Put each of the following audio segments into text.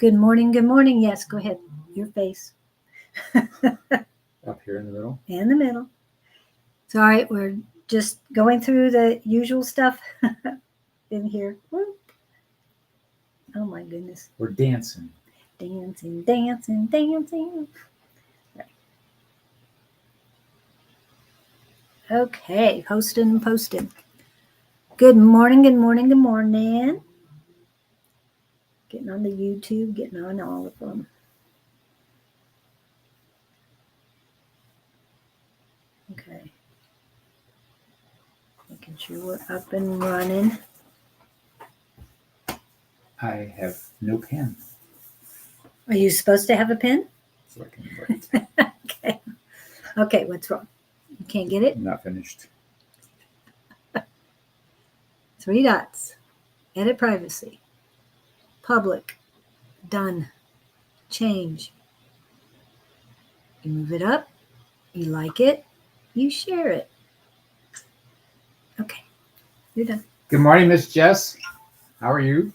Good morning. Good morning. Yes, go ahead. Your face. Up here in the middle. In the middle. It's all right. We're just going through the usual stuff in here. Whoop. Oh my goodness. We're dancing. Dancing, dancing, dancing. Right. Okay, posting. Good morning, good morning, good morning. Getting on the YouTube, getting on all of them. Okay. Making sure we're up and running. I have no pen. Are you supposed to have a pen? So I can write. Okay. Okay, what's wrong? You can't get it? I'm not finished. 3 dots. Edit privacy. Public. Done. Change. You move it up. You like it. You share it. Okay. You're done. Good morning, Miss Jess. How are you?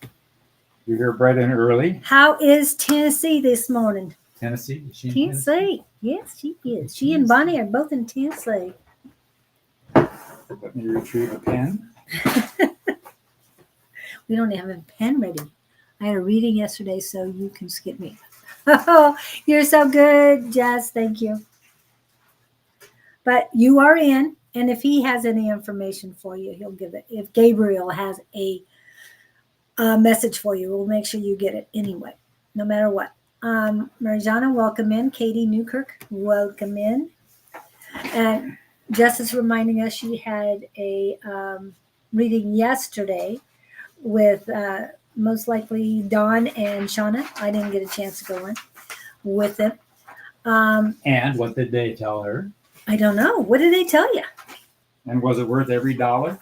You're here bright and early. How is Tennessee this morning? Tennessee? Is she in Tennessee. Yes, she is. She and Bonnie are both in Tennessee. Let me retrieve a pen. We don't have a pen ready. I had a reading yesterday, so you can skip me. Oh, you're so good, Jess. Thank you. But you are in, and if he has any information for you, he'll give it. If Gabriel has a message for you, we'll make sure you get it anyway, no matter what. Marjana, welcome in. Katie Newkirk, welcome in. And Jess is reminding us she had a reading yesterday with most likely Dawn and Shauna. I didn't get a chance to go in with them. And what did they tell her? I don't know. What did they tell you? And was it worth every dollar?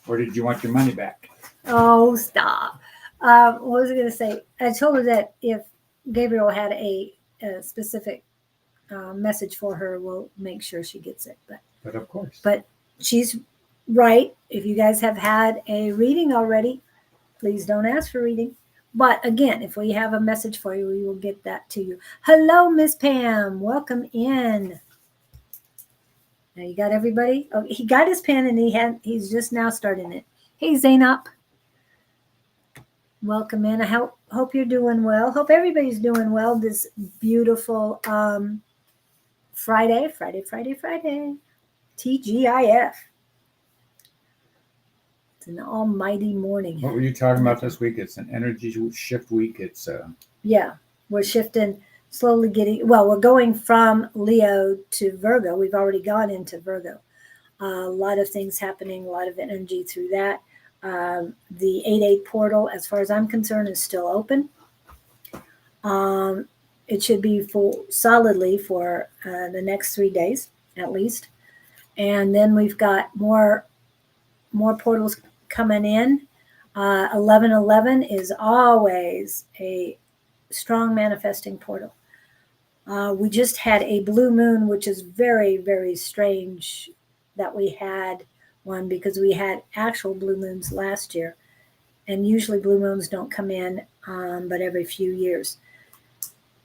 Or did you want your money back? Oh, stop. What was I going to say? I told her that if Gabriel had a specific message for her, we'll make sure she gets it. But of course. But she's right. If you guys have had a reading already, please don't ask for reading. But again, if we have a message for you, we will get that to you. Hello, Miss Pam. Welcome in. Now you got everybody? Oh, he got his pen and he's just now starting it. Hey, Zainab. Welcome in. I hope you're doing well. Hope everybody's doing well this beautiful Friday. TGIF. It's an almighty morning. What were you talking about this week? It's an energy shift week. It's yeah, we're shifting, slowly we're going from Leo to Virgo. We've already gone into Virgo. A lot of things happening, a lot of energy through that. The 8/8 portal, as far as I'm concerned, is still open. It should be solidly for the next 3 days at least. And then we've got more portals coming in. 1111 is always a strong manifesting portal. We just had a blue moon, which is very, very strange that we had one, because we had actual blue moons last year. And usually blue moons don't come in but every few years,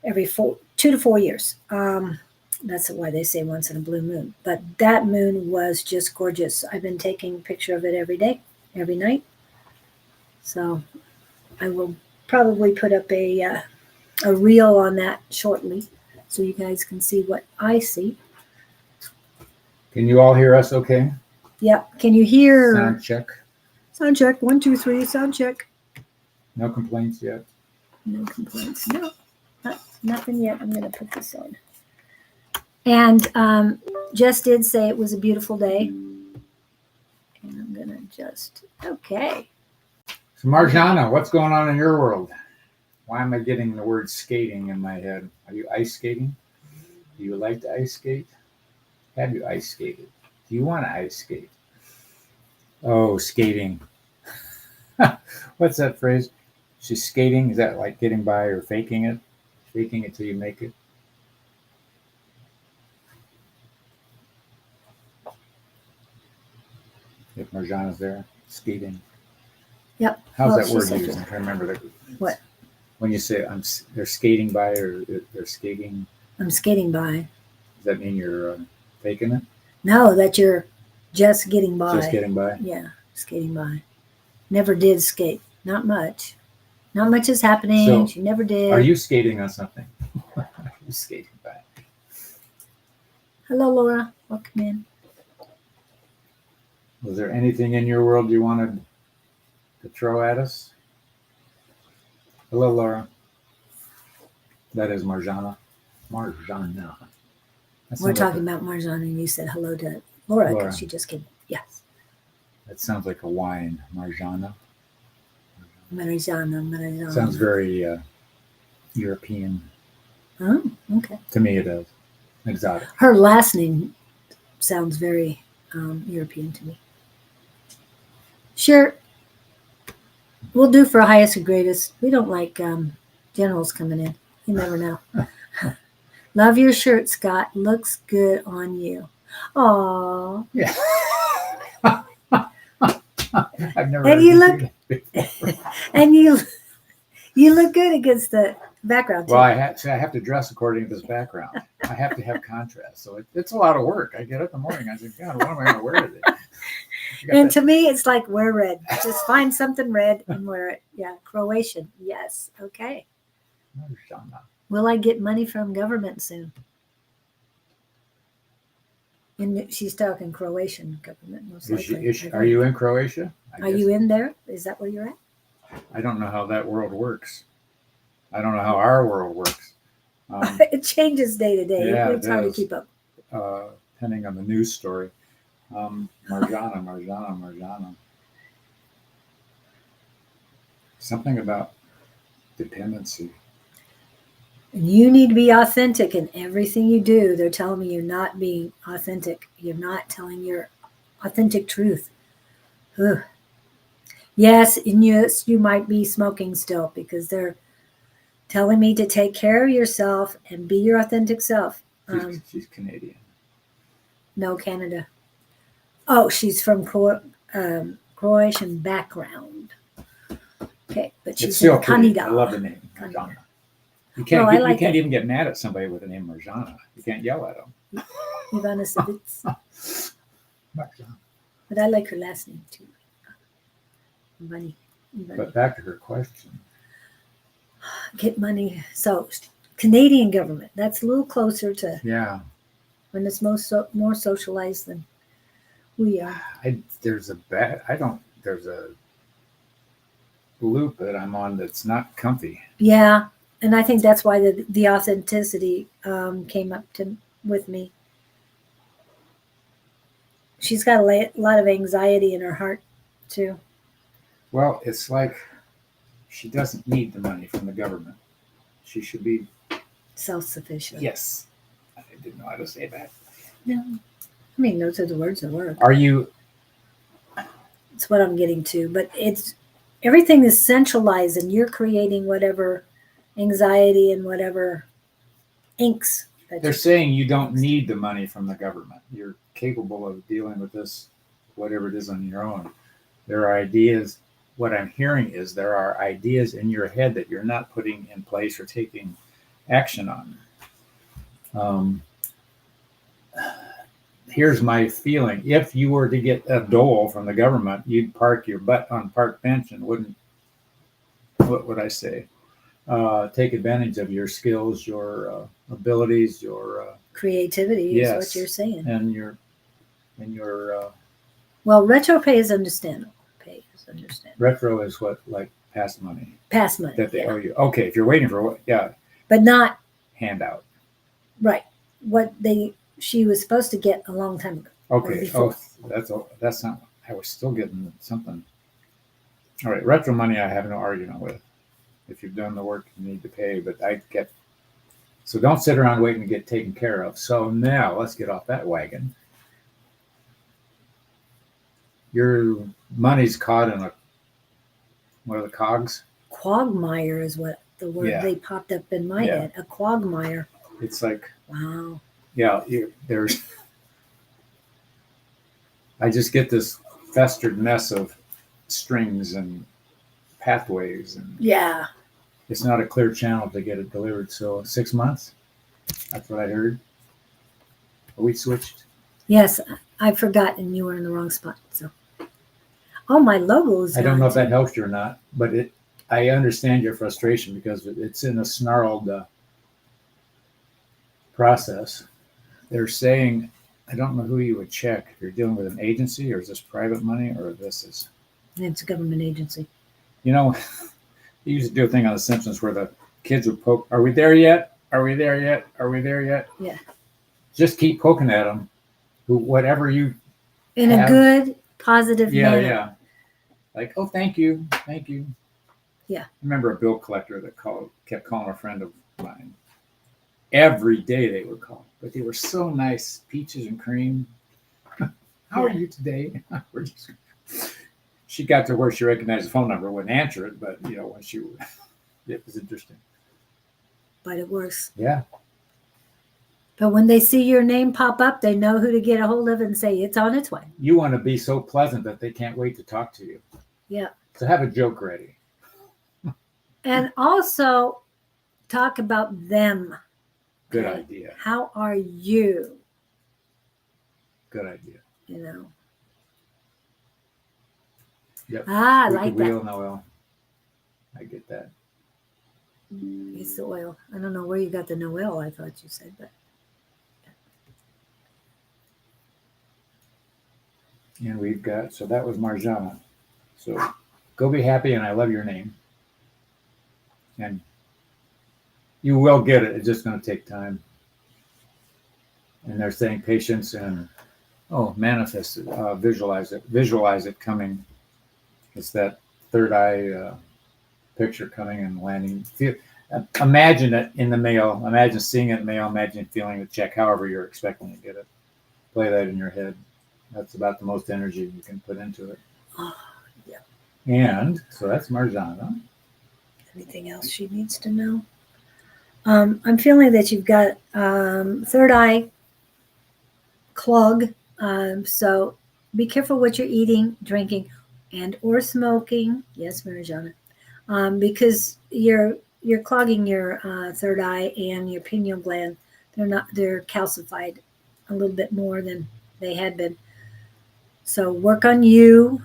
every 2 to 4 years. That's why they say once in a blue moon. But that moon was just gorgeous. I've been taking a picture of it every day, every night. So I will probably put up a reel on that shortly so you guys can see what I see. Can you all hear us okay? Yep. Can you hear? Sound check. Sound check. 1, 2, 3. Sound check. No complaints yet? No complaints. No. Nothing yet. I'm going to put this on. And Jess did say it was a beautiful day. And I'm going to okay. So Marjana, what's going on in your world? Why am I getting the word skating in my head? Are you ice skating? Do you like to ice skate? Have you ice skated? Do you want to ice skate? Oh, skating. What's that phrase? She's skating. Is that like getting by or faking it? Faking it till you make it? If Marjana's there, skating. Yep. How's Well, that she word said used? it. I'm trying to remember that. What? When you say they're skating by or they're skating, I'm skating by. does that mean you're faking it? No, that you're just getting by. Just getting by? Yeah, skating by. Never did skate. Not much. Not much is happening. So, She never did. Are you skating on something? Are you skating by? Hello, Laura. Welcome in. Was there anything in your world you wanted to throw at us? Hello, Laura. That is Marjana. Marjana. That We're sounds talking like about Marjan, and you said hello to Laura Laura. because she just came. Yes. that sounds like a wine. Marjana. Marjana. Sounds very European. Oh, okay. To me, it does. Exotic. Her last name sounds very European to me. Sure. We'll do for highest and greatest. We don't like generals coming in. You never know. Love your shirt, Scott. Looks good on you. Aw. Yeah. I've never And heard you you look- do that before. And you look good against the background too. Well, I have to dress according to this background. I have to have contrast. So it's a lot of work. I get up in the morning. I think, God, what am I going to wear today? And to me, it's like wear red. Just find something red and wear it. Yeah, Croatian. Yes. Okay. Will I get money from government soon? And she's talking Croatian government, most likely. Are you in Croatia? Are you in there? Is that where you're at? I don't know how that world works. I don't know how our world works. It changes day to day. Yeah, It's hard to keep up. Depending on the news story. Marjana. Something about dependency. And you need to be authentic in everything you do. They're telling me you're not being authentic. You're not telling your authentic truth. Ugh. Yes, and yes, you might be smoking still because they're telling me to take care of yourself and be your authentic self. She's Canadian. No, Canada. Oh, she's from Croatian background. Okay, but she's It's still in pretty. Canada. I love the name, Marjana. You can't even get mad at somebody with the name Marjana. You can't yell at them. Ivana Savitz. But I like her last name too. Money. But back to her question. Get money. So Canadian government. That's a little closer to when it's more socialized than we are. There's a loop that I'm on that's not comfy. Yeah, and I think that's why the authenticity came up with me. She's got a lot of anxiety in her heart too. Well, it's like she doesn't need the money from the government. She should be self-sufficient. Yes. I didn't know how to say that. No. I mean, those are the words that work. Are you? It's what I'm getting to. But everything is centralized and you're creating whatever anxiety and whatever inks. They're saying you don't need the money from the government. You're capable of dealing with this, whatever it is, on your own. There are ideas. What I'm hearing is there are ideas in your head that you're not putting in place or taking action on. Here's my feeling. If you were to get a dole from the government, you'd park your butt on park bench and wouldn't, what would I say? Take advantage of your skills, your abilities, your creativity is what you're saying. And your well, retro pay is understandable. Retro is what, like past money? Past money. That they owe you. Okay, if you're waiting for what, but not handout. Right. She was supposed to get a long time ago. Okay. That's not. I was still getting something. All right, retro money. I have no argument with. If you've done the work, you need to pay. But so don't sit around waiting to get taken care of. So now let's get off that wagon. Your money's caught in what are the cogs? Quagmire is what the word they popped up in my head. A quagmire. It's like, wow. Yeah, I just get this festered mess of strings and pathways, and Yeah. it's not a clear channel to get it delivered. So 6 months. That's what I heard. We switched. Yes, I've forgotten you were in the wrong spot. So, oh, my logo is I don't know gone, if that too. helps you or not, but I understand your frustration because it's in a snarled process. They're saying, I don't know who you would check. If you're dealing with an agency, or is this private money, or this is, It's a government agency. you know, they used to do a thing on The Simpsons where the kids would poke, are we there yet? Are we there yet? Are we there yet? Yeah. Just keep poking at them. Whatever you In have. a good, positive manner. Yeah. Like, oh, thank you. Yeah. I remember a bill collector that kept calling a friend of mine. Every day they would call, but they were so nice, peaches and cream. How are you today? She got to where she recognized the phone number, wouldn't answer it, but when it was interesting. But it works. Yeah. But when they see your name pop up, they know who to get a hold of and say it's on its way. You want to be so pleasant that they can't wait to talk to you. Yeah. So have a joke ready. And also talk about them. Good Okay? idea. How are you? Good idea. Yep. I Squeaky like wheel, that. no oil. I get that. It's the oil. I don't know where you got the Noel, I thought you said, but. And we've got, so that was Marjana. So go be happy, and I love your name. And you will get it. It's just going to take time. And they're saying patience and, manifest it, visualize it coming. It's that third eye picture coming and landing. Imagine it in the mail. Imagine seeing it in the mail. Imagine feeling the check, however you're expecting to get it. Play that in your head. That's about the most energy you can put into it. Oh, yeah. And so that's Marjana. Anything else she needs to know? I'm feeling that you've got third eye clog. So be careful what you're eating, drinking, and or smoking. Yes, Marjana. Because you're clogging your third eye and your pineal gland. They're calcified a little bit more than they had been. So work on you.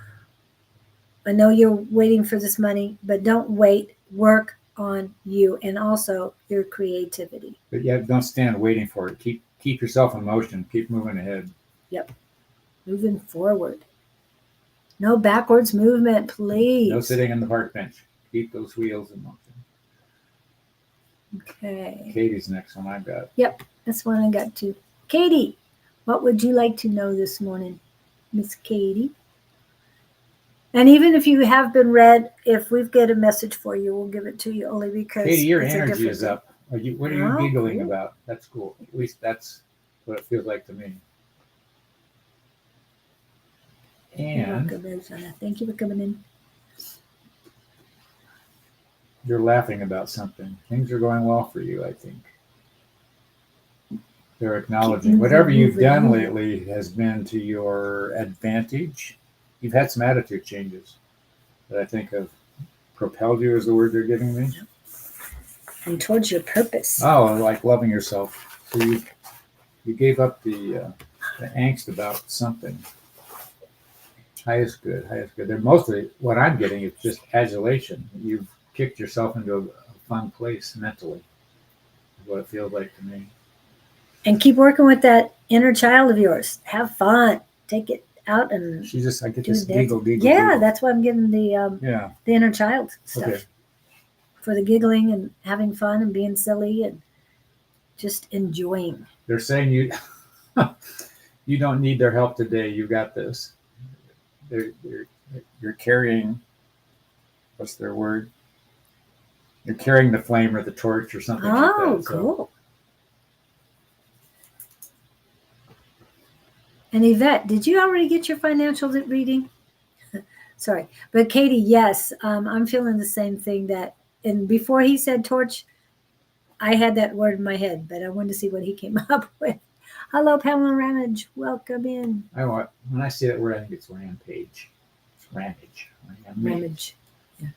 I know you're waiting for this money, but don't wait. Work on you and also your creativity. But yeah, don't stand waiting for it. Keep yourself in motion. Keep moving ahead. Yep. Moving forward. No backwards movement, please. No sitting on the park bench. Keep those wheels in motion. Okay. Katie's next one I've got. Yep, that's one I got too. Katie, what would you like to know this morning, Miss Katie? And even if you have been read, if we've got a message for you, we'll give it to you only because Katie, your it's a energy different is thing. up. What are you giggling cool. about? That's cool. At least that's what it feels like to me. You're And welcome, Rosanna. Thank you for coming in. you're laughing about something. Things are going well for you, I think. They're acknowledging whatever you've done lately has been to your advantage. You've had some attitude changes that I think have propelled you, is the word they're giving me. And towards your purpose. Oh, like loving yourself. So you gave up the angst about something. Highest good. They're mostly, what I'm getting is just adulation. You've kicked yourself into a fun place mentally, is what it feels like to me. And keep working with that inner child of yours. Have fun. Take it out and I get do this that. giggle. Yeah, giggle. that's why I'm getting the inner child stuff. Okay. For the giggling and having fun and being silly and just enjoying. They're saying you don't need their help today. You got this. You're carrying, what's their word? You're carrying the flame or the torch or something like that. Oh, cool. And Yvette, did you already get your financial reading? Sorry. But Katie, yes, I'm feeling the same thing and before he said torch, I had that word in my head, but I wanted to see what he came up with. Hello, Pamela Ramage. Welcome in. When I see that word, I think it's rampage. It's ramage. Ramage. Yes.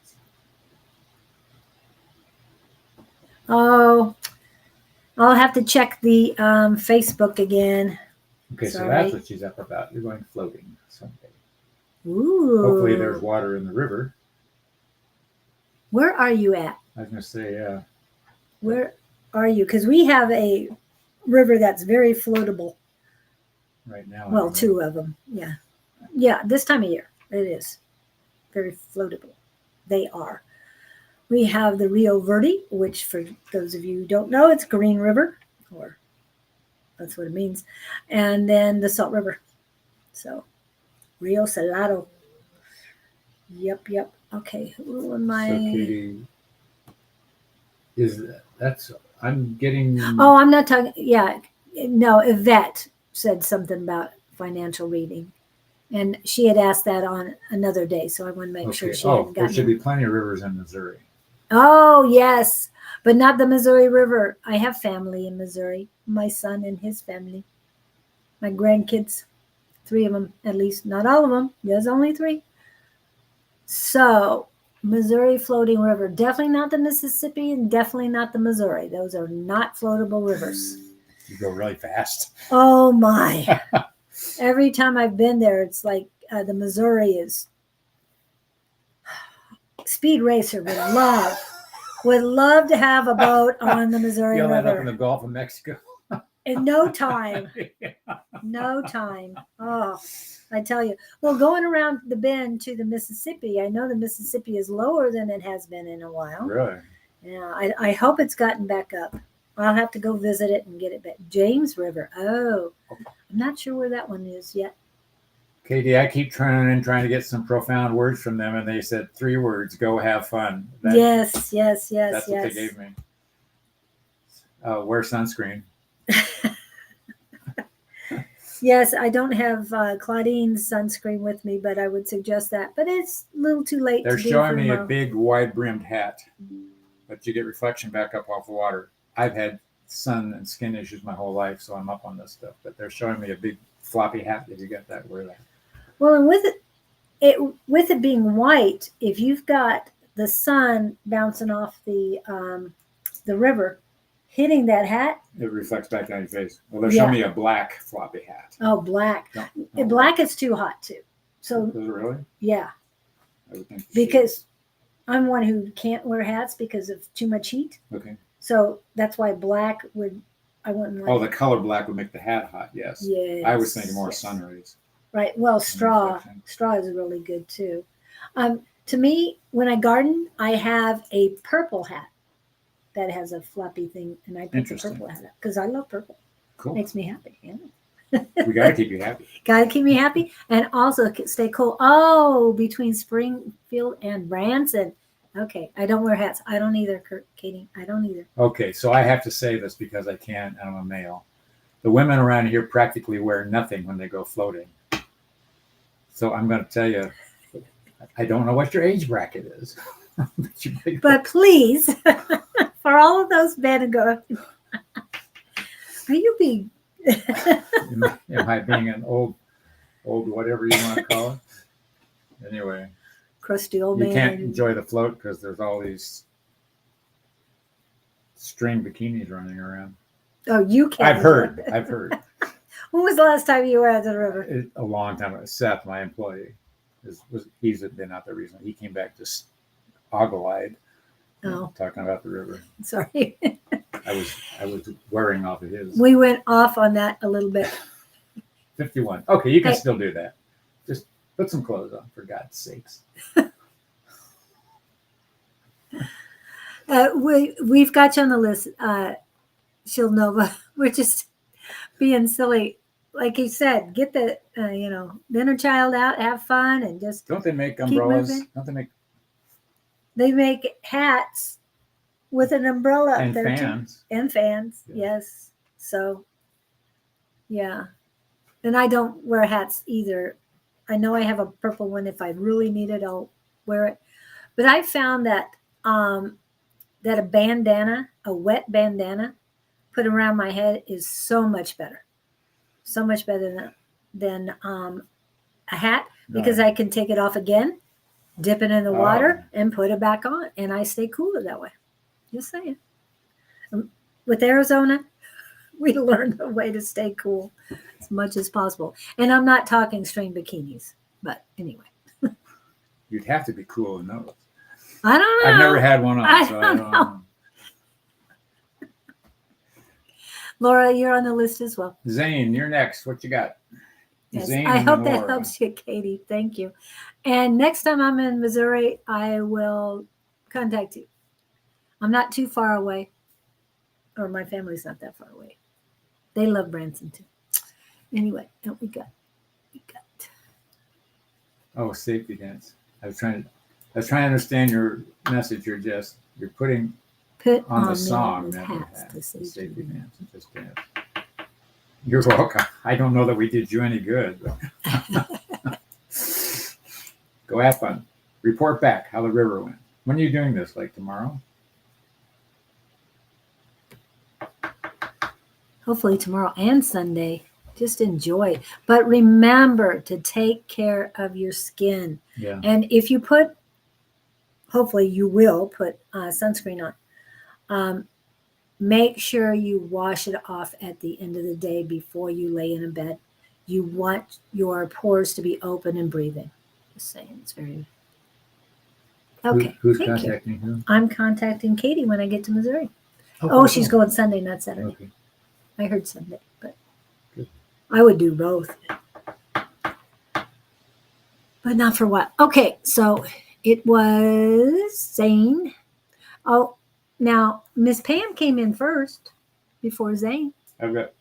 Oh, I'll have to check the Facebook again. Okay, so Sorry. that's what she's up about. You're going floating someday. Ooh. Hopefully, there's water in the river. Where are you at? I was going to say, Where are you? Because we have a river that's very floatable. right now. Well, two of them. Yeah. Yeah, this time of year it is very floatable. They are. We have the Rio Verde, which for those of you who don't know, it's Green River, or that's what it means. And then the Salt River. So Rio Salado. Yep. Okay, who am I? So, Katie, I'm getting. Oh, I'm not talking. Yeah, no, Yvette said something about financial reading. And she had asked that on another day, so I want to make sure she hadn't there gotten should it. be plenty of rivers in Missouri. Oh, yes, but not the Missouri River. I have family in Missouri. My son and his family. My grandkids, 3 of them at least. Not all of them. There's only 3. So, Missouri floating river. Definitely not the Mississippi and definitely not the Missouri. Those are not floatable rivers. You go really fast. Oh, my. Every time I've been there, it's like the Missouri is. Speed Racer would love to have a boat on the Missouri You'll end up in River the Gulf of Mexico. in no time. No time. Oh, I tell you. Well, going around the bend to the Mississippi, I know the Mississippi is lower than it has been in a while. Really? Yeah, I hope it's gotten back up. I'll have to go visit it and get it back. James River. Oh, I'm not sure where that one is yet. Katie, I keep trying to get some profound words from them, and they said 3 words: "Go have fun." Yes. That's what they gave me. Wear sunscreen. Yes, I don't have Claudine's sunscreen with me, but I would suggest that. But it's a little too late. They're showing me a big, wide-brimmed hat, but you get reflection back up off the water. I've had sun and skin issues my whole life, so I'm up on this stuff. But they're showing me a big floppy hat. If you got that, wear that. Well, and with it being white, if you've got the sun bouncing off the river, hitting that hat, it reflects back on your face. Well, they're showing me a black floppy hat. Oh, black. No, black is too hot too. So is it really? Yeah. I would think because I'm one who can't wear hats because of too much heat. Okay. So that's why black I wouldn't like. Oh, the color black would make the hat hot. Yes. Yes. I was thinking more sun rays. Right. Well, straw is really good too. To me, when I garden, I have a purple hat that has a floppy thing, and I put the purple hat up because I love purple. Cool. Makes me happy. Yeah. We got to keep you happy. Got to keep me happy and also stay cool. Oh, between Springfield and Branson. Okay, I don't wear hats. I don't either, Katie. I don't either. Okay, so I have to say this because I can, and I'm a male. The women around here practically wear nothing when they go floating. So I'm going to tell you, I don't know what your age bracket is. But please, for all of those men who go, are you being... Am I being an old whatever you want to call it? Anyway. Crusty old man. You can't enjoy the float because there's all these string bikinis running around. Oh, you can't. I've heard. When was the last time you were at the river? A long time ago. Seth, my employee, he's been out there recently. He came back just ogle-eyed, talking about the river. Sorry. I was wearing off of his. We went off on that a little bit. 51. Okay, you can still do that. Just put some clothes on, for God's sakes. We've got you on the list, Shilnova. We're just being silly. Like you said, get the inner child out, have fun, and just don't they make umbrellas? Don't they make hats with an umbrella and up there fans. Too. And fans, yes. So, yeah. And I don't wear hats either. I know I have a purple one. If I really need it, I'll wear it. But I found that that a wet bandana, put around my head is so much better. So much better than a hat because I can take it off again, dip it in the water, and put it back on, and I stay cooler that way. Just saying. With Arizona, we learned a way to stay cool as much as possible. And I'm not talking string bikinis, but anyway, You'd have to be cool in those. I don't know. I've never had one on, I so I don't don't know. know. Laura, you're on the list as well. Zane, you're next. What you got? Yes, Zane I and hope then that Laura. helps you, Katie. Thank you. And next time I'm in Missouri, I will contact you. I'm not too far away, or my family's not that far away. They love Branson too. Anyway, what we got? Oh, safety dance. I was trying to understand your message. You're putting Put on the men song with that hats to the safety safety dance. dance and just dance. You're welcome. I don't know that we did you any good. But go have fun. Report back how the river went. When are you doing this? Like tomorrow? Hopefully tomorrow and Sunday. Just enjoy. But remember to take care of your skin. Yeah. And if you put, hopefully you will put sunscreen on, make sure you wash it off at the end of the day before you lay in a bed. You want your pores to be open and breathing. Just saying, it's very okay. Who's thank you. contacting who? I'm contacting Katie when I get to Missouri. Oh, she's going Sunday, not Saturday. Okay. I heard Sunday, but Good. I would do both. But not for what? Okay, so it was Zane. Oh, now Miss Pam came in first before Zane. I've got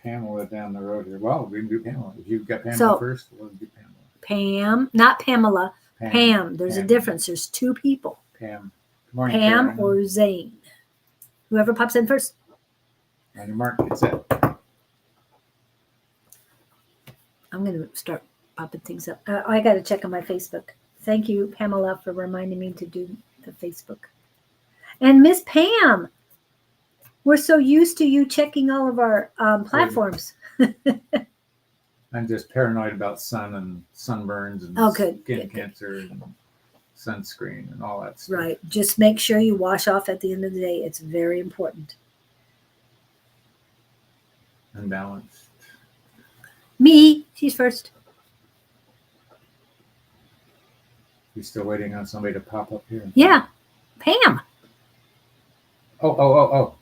Pamela down the road here. Well, we can do Pamela. If you've got Pamela So- first, we'll do Pamela. Pam, not Pamela. Pam. There's a Pam. difference. There's two people. Pam. Good morning, Pam Karen. or Zane. Whoever pops in first. On your mark, get set. I'm going to start popping things up. I got to check on my Facebook. Thank you, Pamela, for reminding me to do the Facebook. And Miss Pam, we're so used to you checking all of our platforms. I'm just paranoid about sun and sunburns and Oh, good, skin good, good. cancer and sunscreen and all that stuff. Right. Just make sure you wash off at the end of the day. It's very important. Unbalanced. Me, she's first. You still waiting on somebody to pop up here? Yeah, Pam. Oh.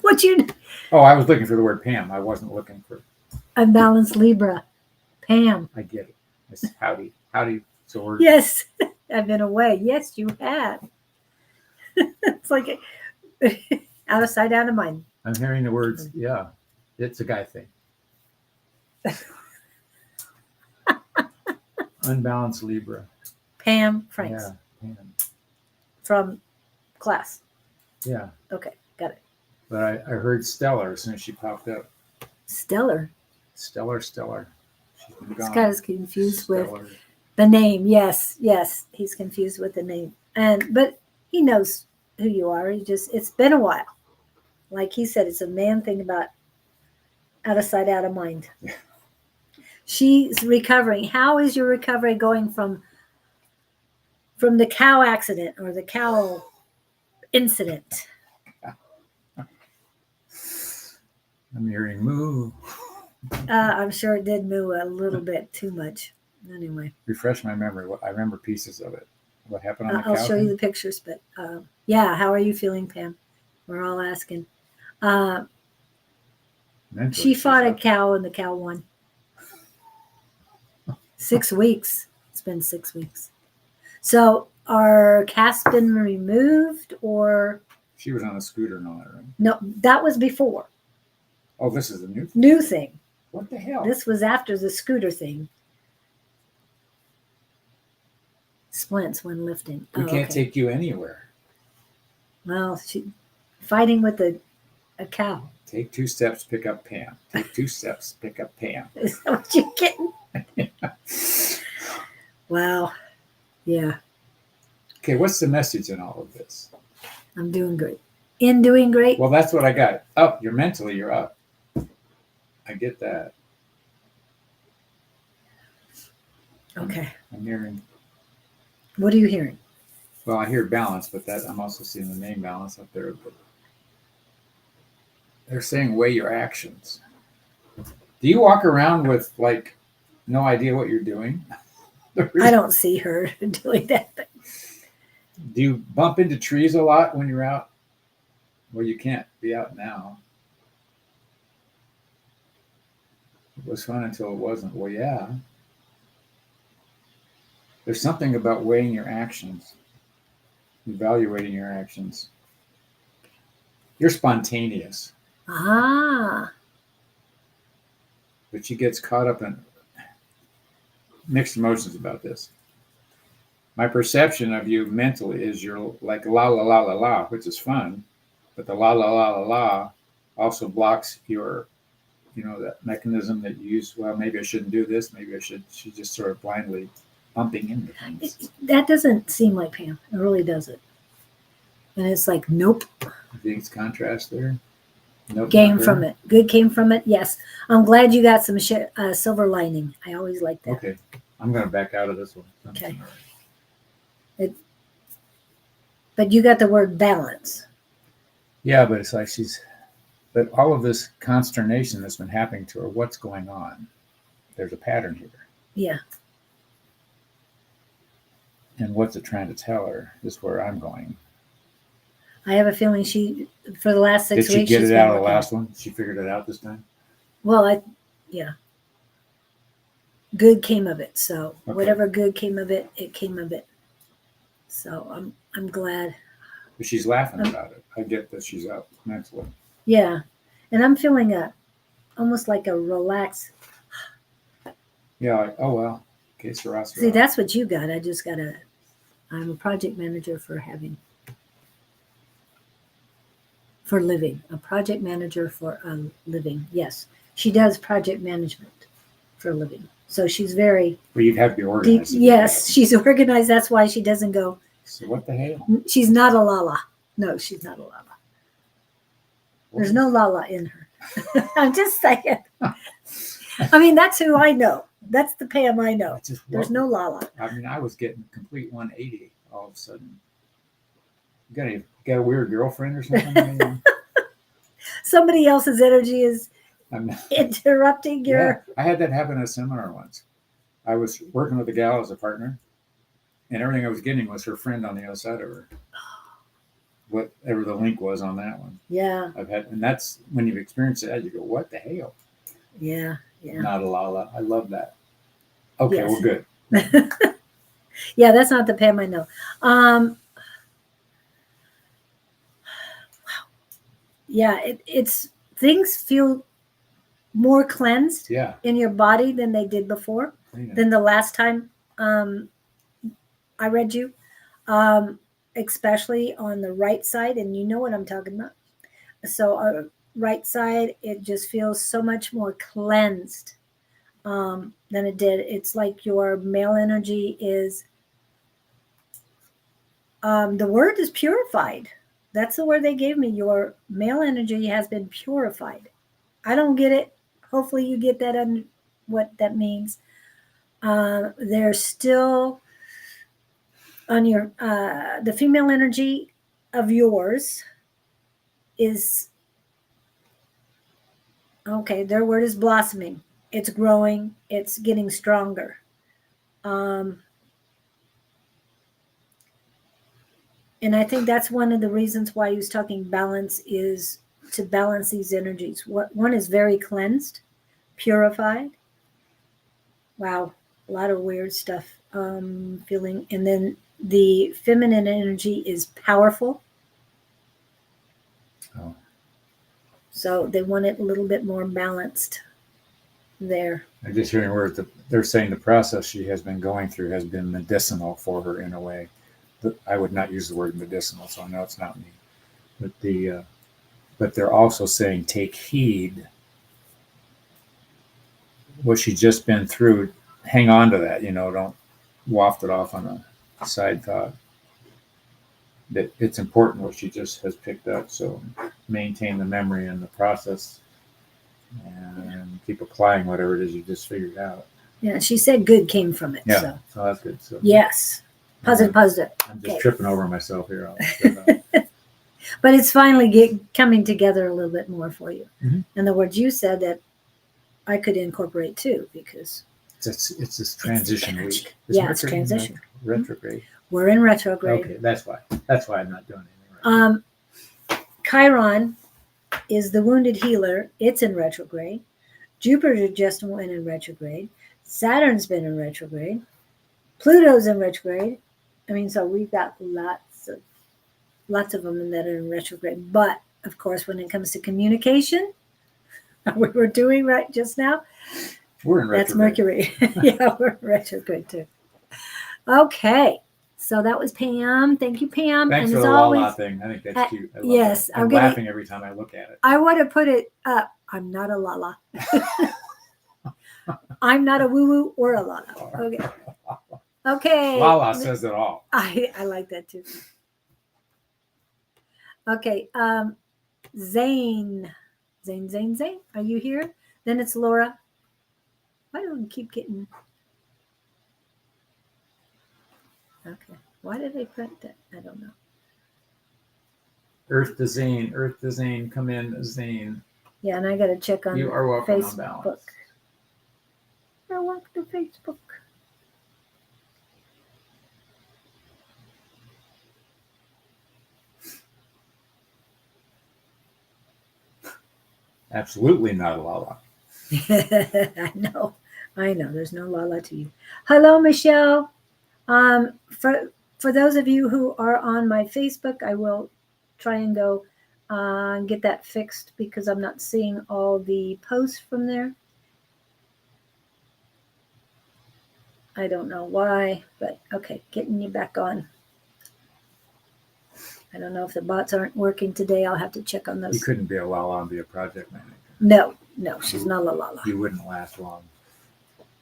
What you Oh, I was looking for the word Pam. I wasn't looking for. unbalanced Libra. Pam. I get it. It's howdy. So we're. Yes, I've been away. Yes, you have. It's like out of sight, out of mind. I'm hearing the words. Yeah, it's a guy thing. Unbalanced Libra. Pam Franks Yeah, Pam. from class. Yeah, Okay, got it. but I heard Stellar as soon as she popped up. Stellar. Stellar. She's been This gone. guy is confused with Stellar. the name. Yes, he's confused with the name. But he knows who you are. It's been a while. Like he said, it's a man thing about out of sight, out of mind. She's recovering. How is your recovery going from the cow accident or the cow incident? I'm hearing moo. I'm sure it did move a little bit too much. Anyway, Refresh my memory. I remember pieces of it. What happened on the I'll cow show you thing? the pictures. But yeah, how are you feeling, Pam? We're all asking. Mentally, She she's fought a up. cow and the cow won. 6 weeks. It's been 6 weeks. So our cast been removed or She was on a scooter and all that, right? no? That was before. Oh, this is a new thing. New thing. What the hell? This was after the scooter thing. Splints when lifting. We Oh, can't okay. take you anywhere. Well, she fighting with a cow. Take 2 steps, pick up Pam. Take 2 steps, pick up Pam. Is that what you're getting? Wow. Yeah, Okay, what's the message in all of this? I'm doing great. In doing great. Well, that's what I got. Up. You're up. I get that. Okay. I'm hearing What are you hearing? Well, I hear balance, but that I'm also seeing the name balance up there. But they're saying weigh your actions. Do you walk around with like no idea what you're doing? I don't see her doing that. But Do you bump into trees a lot when you're out? Well, you can't be out now. It was fun until it wasn't. Well, yeah. There's something about weighing your actions, evaluating your actions. You're spontaneous, ah, but she gets caught up in mixed emotions about this. My perception of you mentally is you're like la la la la la, which is fun, but the la la la la la also blocks your, that mechanism that you use. Well, maybe I shouldn't do this. Maybe I should. She just sort of blindly bumping into things. that doesn't seem like Pam. It really doesn't. And it's like, nope. I think it's contrast there. Nope, Came from it. Good came from it. Yes. I'm glad you got some silver lining. I always like that. Okay. I'm going to back out of this one. Okay. But you got the word balance. Yeah, but it's like but all of this consternation that's been happening to her, what's going on? There's a pattern here. Yeah. And what's it trying to tell her is where I'm going. I have a feeling for the last 6 weeks. Did she get it out of the last one? She figured it out this time? Well, yeah. Good came of it. So Okay. whatever good came of it, it came of it. So I'm glad. But she's laughing about it. I get that she's out mentally. Yeah. And I'm feeling almost like a relaxed. Yeah, like, oh well. Okay, Sarasa. See, that's what you got. I'm a project manager for living. A project manager for living. Yes. She does project management for a living. So she's very Well, you'd have to be organized. yes, she's organized. That's why she doesn't go. So what the hell? She's not a Lala. No, she's not a Lala. There's no Lala in her. I'm just saying. I mean, that's who I know. That's the Pam I know. There's no Lala. I mean, I was getting complete 180 all of a sudden. You got a weird girlfriend or something? Somebody else's energy is interrupting your. Yeah, I had that happen at a seminar once. I was working with a gal as a partner, and everything I was getting was her friend on the other side of her. Whatever the link was on that one. Yeah. And that's when you've experienced that, you go, what the hell? Yeah. Yeah. Not a la. I love that. Okay, yes. We're good. Yeah, that's not the Pam I know. Wow. Yeah, it's things feel more cleansed in your body than they did before, than the last time I read you, especially on the right side, and you know what I'm talking about. So right side, it just feels so much more cleansed than it did. It's like your male energy is, the word is purified. That's the word they gave me. Your male energy has been purified. I don't get it. Hopefully you get that on what that means. There's still on your, the female energy of yours is, okay, their word is blossoming. It's growing. It's getting stronger. And I think that's one of the reasons why he was talking balance, is to balance these energies. One is very cleansed, purified. Wow, a lot of weird stuff feeling. And then the feminine energy is powerful. Oh. So they want it a little bit more balanced there. I'm just hearing words that they're saying the process she has been going through has been medicinal for her in a way. I would not use the word medicinal, so I know it's not me. But they're also saying take heed. What she's just been through, hang on to that. Don't waft it off on a side thought. That it's important what she just has picked up. So maintain the memory and the process, and keep applying whatever it is you just figured out. Yeah, she said good came from it. Yeah, so that's good. So yes. Positive. I'm just Okay. tripping over myself here. I'll But it's finally coming together a little bit more for you. Mhm. In the words you said that I could incorporate too, because it's this transition energy. week. Is Yeah, it's Mercury in transition. retrograde. We're in retrograde. Okay, that's why. That's why I'm not doing anything right Chiron is the wounded healer. It's in retrograde. Jupiter just went in retrograde. Saturn's been in retrograde. Pluto's in retrograde. I mean, so we've got lots of them that are in retrograde. But of course, when it comes to communication, we were doing right just now. We're in That's retrograde. Mercury. Yeah, we're in retrograde too. Okay, so that was Pam. Thank you, Pam. Thanks and for as the la la always, thing. I think that's cute. I love yes, that. I'm laughing every time I look at it. I want to put it up. I'm not a lala. I'm not a woo woo or a lala. Okay. Okay. Lala says it all. I like that too. Okay. Zane. Zane. Are you here? Then it's Laura. Why do I keep getting? Okay. Why did they print that? I don't know. Earth to Zane, come in, Zane. Yeah, and I got to check on You are welcome Facebook. on balance. I welcome to Facebook. Absolutely not a lala. I know. There's no lala to you. Hello, Michelle. For those of you who are on my Facebook, I will try and go get that fixed because I'm not seeing all the posts from there. I don't know why, but okay, getting you back on. I don't know if the bots aren't working today. I'll have to check on those. You couldn't be a lala and be a project manager. No, she's not a lala. You wouldn't last long.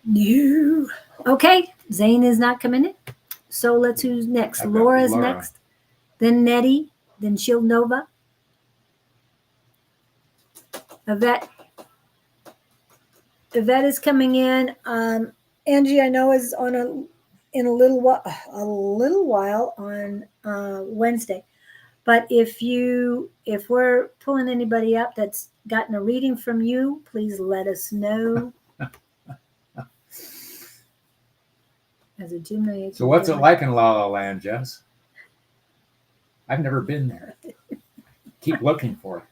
No. Okay, Zane is not coming in. So let's who's next? Laura's Laura. next. Then Nettie. Then Shield Nova. Yvette is coming in. Angie, I know, is on in a little while on Wednesday. But if we're pulling anybody up that's gotten a reading from you, please let us know. As a gymnast. So what's it like in La La Land, Jess? I've never been there. Keep looking for it.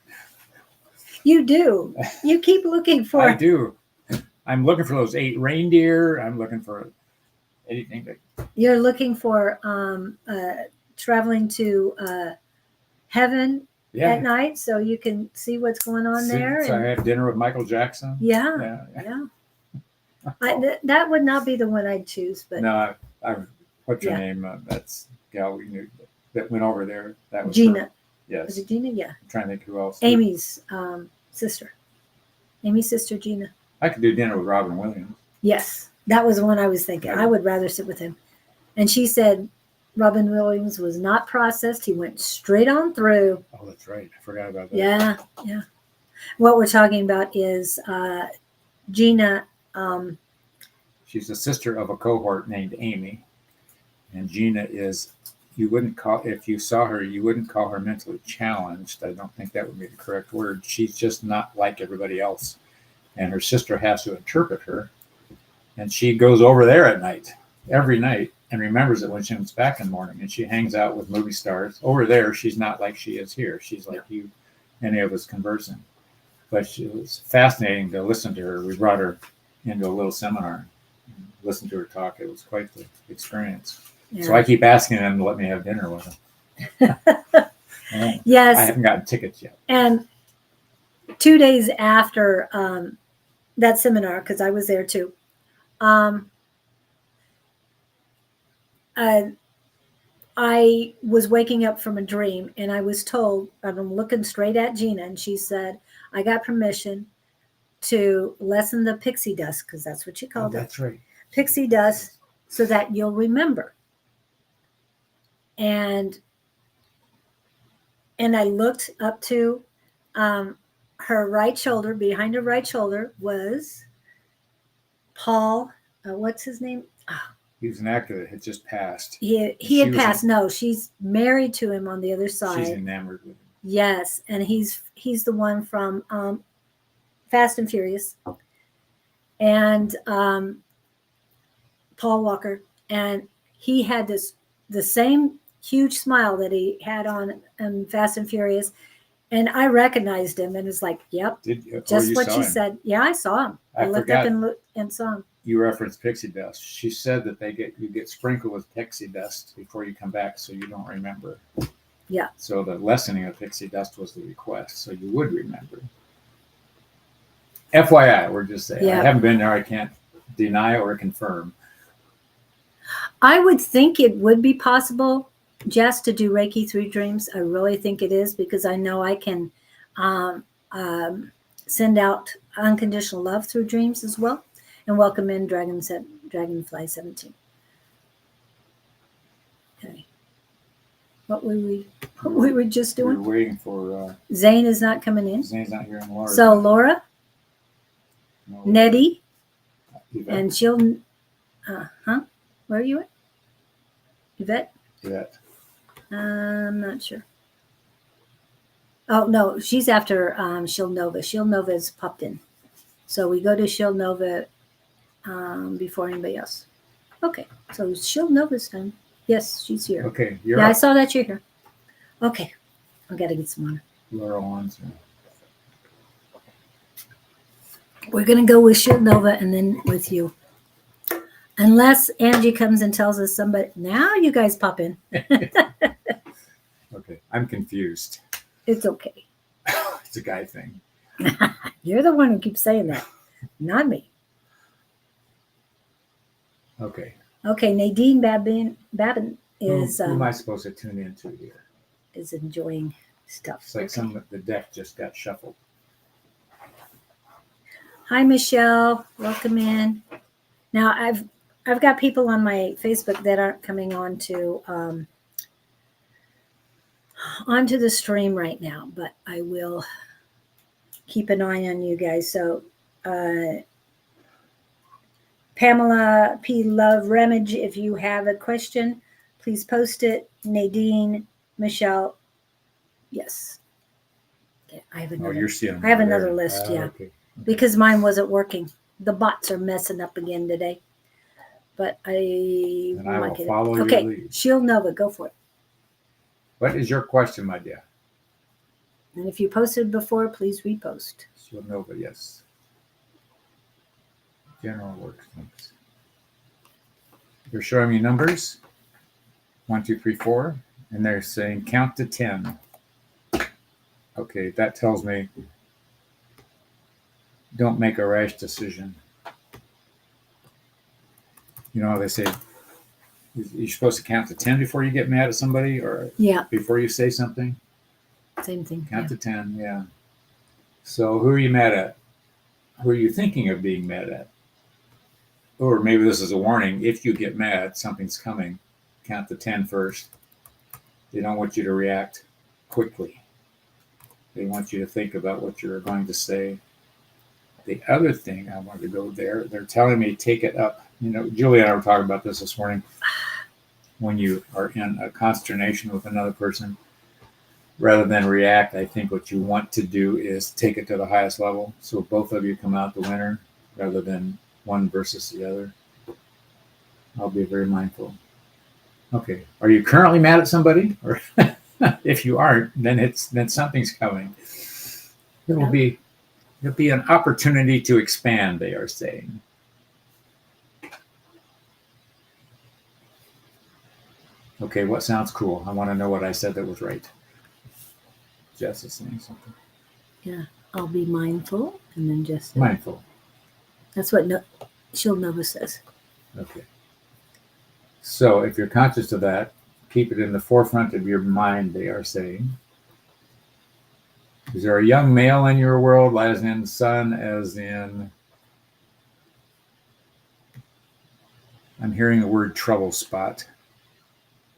You do. You keep looking for I do. I'm looking for those 8 reindeer. I'm looking for anything. You're looking for traveling to heaven at night so you can see what's going on there. So I had dinner with Michael Jackson. Yeah. That would not be the one I'd choose, but no, what's your name? That's gal we knew that went over there. That was Gina. Her. Yes. Was it Gina? Yeah. I'm trying to think who else. Amy's sister. Amy's sister, Gina. I could do dinner with Robin Williams. Yes, that was the one I was thinking. I would rather sit with him. And she said Robin Williams was not processed. He went straight on through. Oh, that's right. I forgot about that. Yeah. What we're talking about is Gina. She's the sister of a cohort named Amy. And Gina is, if you saw her, you wouldn't call her mentally challenged. I don't think that would be the correct word. She's just not like everybody else. And her sister has to interpret her. And she goes over there at night, every night, and remembers it when she comes back in the morning. And she hangs out with movie stars. Over there, she's not like she is here. She's like you, any of us conversing. But it was fascinating to listen to her. We brought her into a little seminar and listened to her talk. It was quite the experience. Yeah. So I keep asking them to let me have dinner with them. Yes. I haven't gotten tickets yet. And 2 days after that seminar, because I was there too, I was waking up from a dream and I was told, I'm looking straight at Gina, and she said, I got permission to lessen the pixie dust, because that's what she called it. That's right. Pixie dust, so that you'll remember. And I looked up to her right shoulder. Behind her right shoulder was Paul. What's his name? He was an actor that had just passed. He She had was passed. No, she's married to him on the other She's side. enamored with him. Yes, and he's the one from Fast and Furious, and Paul Walker, and he had the same huge smile that he had on Fast and Furious, and I recognized him, and it's like, yep, just what she said. Yeah, I saw him. I looked up and saw him. You referenced pixie dust. She said that you get sprinkled with pixie dust before you come back, so you don't remember. Yeah. So the lessening of pixie dust was the request, so you would remember. FYI, we're just saying. Yeah. I haven't been there. I can't deny or confirm. I would think it would be possible, Jess, to do Reiki through dreams. I really think it is, because I know I can send out unconditional love through dreams as well, and welcome in Dragonfly 17. Okay. What we were just doing? We're waiting for Zane is not coming in. Zane's not here, and Laura. So Laura, No, Nettie, Yvette. and she'll. Where are you at? Yvette? Yvette. I'm not sure. Oh no, she's after Shield Nova. Shield Nova has popped in, so we go to Shield Nova before anybody else. Okay, so Shield Nova's done. Yes, she's here. Okay, yeah, I saw that you're here. Okay, I gotta get some water. Laura wants. We're gonna go with Shield Nova and then with you, unless Angie comes and tells us somebody. Now you guys pop in. Okay, I'm confused. It's okay. It's a guy thing. You're the one who keeps saying that, not me. Okay. Okay, Nadine Babin is who am I supposed to tune into here? Is enjoying stuff. It's like the deck just got shuffled. Hi, Michelle. Welcome in. Now I've got people on my Facebook that aren't coming on to onto the stream right now, but I will keep an eye on you guys. So Pamela P. Love Remage, if you have a question, please post it. Nadine, Michelle, yes. Okay, I have another. You're seeing. I have another list, yeah, okay. Because mine wasn't working. The bots are messing up again today. But I will follow your lead. Shield Nova, go for it. What is your question, my dear? And if you posted before, please repost. Shield Nova, yes. General works. Thanks. You're showing me numbers. 1, 2, 3, 4, and they're saying count to 10. Okay, that tells me don't make a rash decision. You know how they say you're supposed to count to 10 before you get mad at somebody, or before you say something? Same thing. Count to 10, yeah. So who are you mad at? Who are you thinking of being mad at? Or maybe this is a warning. If you get mad, something's coming. Count to 10 first. They don't want you to react quickly. They want you to think about what you're going to say. The other thing I wanted to go there, they're telling me take it up. You know, Julie and I were talking about this morning. When you are in a consternation with another person, rather than react, I think what you want to do is take it to the highest level. So both of you come out the winner rather than one versus the other. I'll be very mindful. Okay. Are you currently mad at somebody? Or if you aren't, then something's coming. There'll be an opportunity to expand, they are saying. Okay, what sounds cool? I want to know what I said that was right. Jess is saying something. Yeah, I'll be mindful, and then just mindful. That's what Shield Nova says. Okay. So if you're conscious of that, keep it in the forefront of your mind, they are saying. Is there a young male in your world, as in son, as in... I'm hearing the word trouble spot.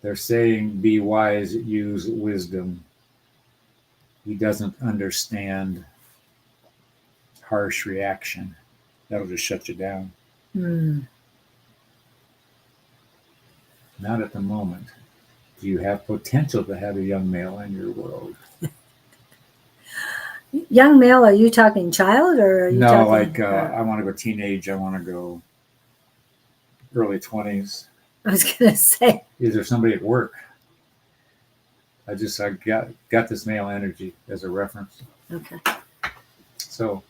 They're saying, be wise, use wisdom. He doesn't understand harsh reaction. That'll just shut you down. Not at the moment. Do you have potential to have a young male in your world? Young male, are you talking child or are you No, talking? like I want to go teenage. I want to go early 20s. I was gonna say. Is there somebody at work? I got this male energy as a reference. Okay. So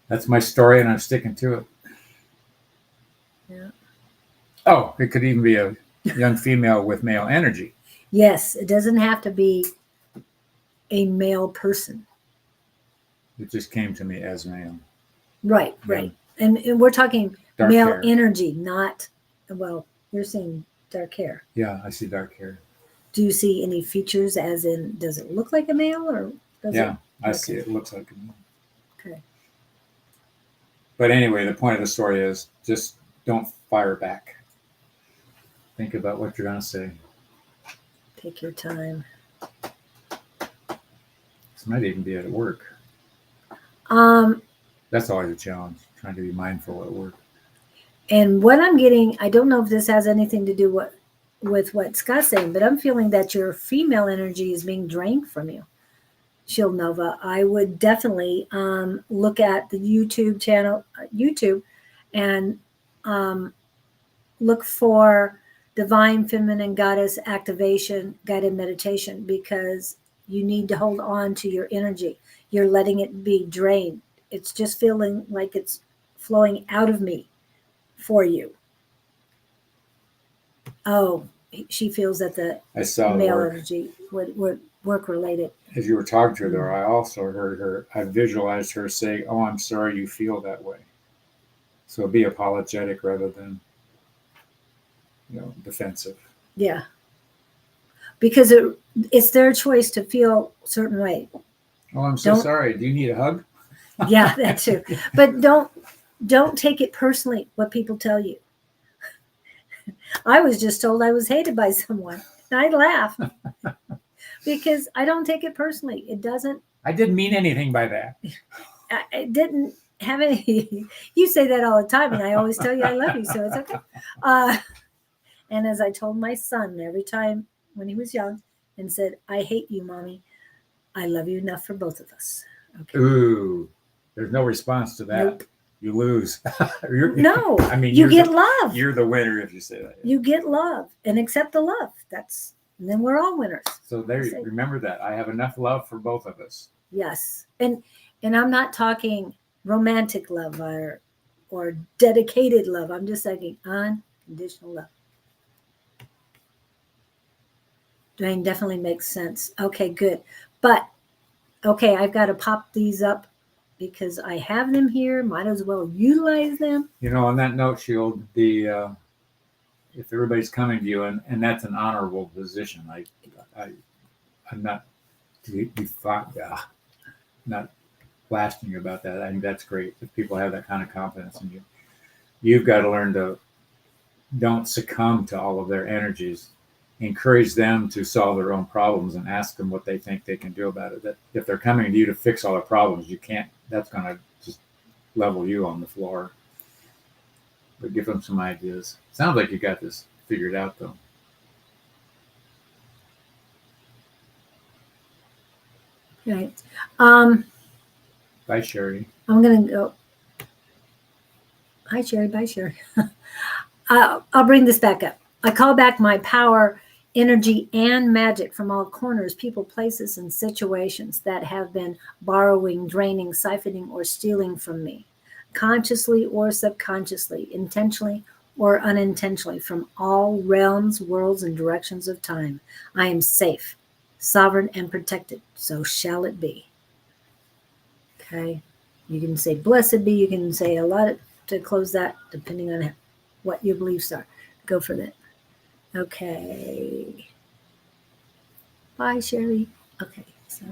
that's my story, and I'm sticking to it. Yeah. Oh, it could even be a young female with male energy. Yes, it doesn't have to be a male person. It just came to me as male. Right, Yeah. right. And we're talking Dark male hair. energy, not, well, you're saying dark hair. Yeah, I see dark hair. Do you see any features as in, does it look like a male or does Yeah, it? I Okay. see it. It looks like a male. Okay. But anyway, the point of the story is just don't fire back. Think about what you're going to say. Take your time. This might even be at work. Um, That's always a challenge, trying to be mindful at work. and what I'm getting, I don't know if this has anything to do with what Scott's saying, but I'm feeling that your female energy is being drained from you. Shield Nova, I would definitely look at the YouTube channel, and look for Divine Feminine Goddess Activation Guided Meditation, because you need to hold on to your energy. You're letting it be drained. It's just feeling like it's flowing out of me for you. Oh, she feels that the I saw the male work. energy would work related. As you were talking to her, though, I also heard her, I visualized her say, "Oh, I'm sorry you feel that way." So be apologetic rather than, defensive. Yeah. Because it's their choice to feel a certain way. Oh, I'm so sorry. Do you need a hug? Yeah, that too. But don't take it personally what people tell you. I was just told I was hated by someone. And I laugh because I don't take it personally. It doesn't. I didn't mean anything by that. I didn't have any. You say that all the time, and I always tell you I love you, so it's okay. And as I told my son every time when he was young, and said, "I hate you, mommy. I love you enough for both of us." Okay. Ooh, there's no response to that. Nope. You lose. No, I mean, you get love. You're the winner if you say that. You get love and accept the love. And then we're all winners. So remember that. I have enough love for both of us. Yes. And I'm not talking romantic love or dedicated love. I'm just saying unconditional love. Dwayne, definitely makes sense. Okay, good. But okay, I've got to pop these up because I have them here. Might as well utilize them. On that note, Shield, if everybody's coming to you, and that's an honorable position, I'm not not blasting you about that. I think that's great if people have that kind of confidence in you. You've got to learn to don't succumb to all of their energies. Encourage them to solve their own problems and ask them what they think they can do about it. That if they're coming to you to fix all their problems, you can't. That's going to just level you on the floor. But give them some ideas. Sounds like you got this figured out, though. Right. Bye, Sherry. I'm going to go. Hi, Sherry. Bye, Sherry. I'll bring this back up. I call back my power, energy, and magic from all corners, people, places, and situations that have been borrowing, draining, siphoning, or stealing from me, consciously or subconsciously, intentionally or unintentionally, from all realms, worlds, and directions of time. I am safe, sovereign, and protected. So shall it be. Okay. You can say blessed be. You can say a lot to close that, depending on what your beliefs are. Go for that. Okay. Bye, Sherry. Okay. So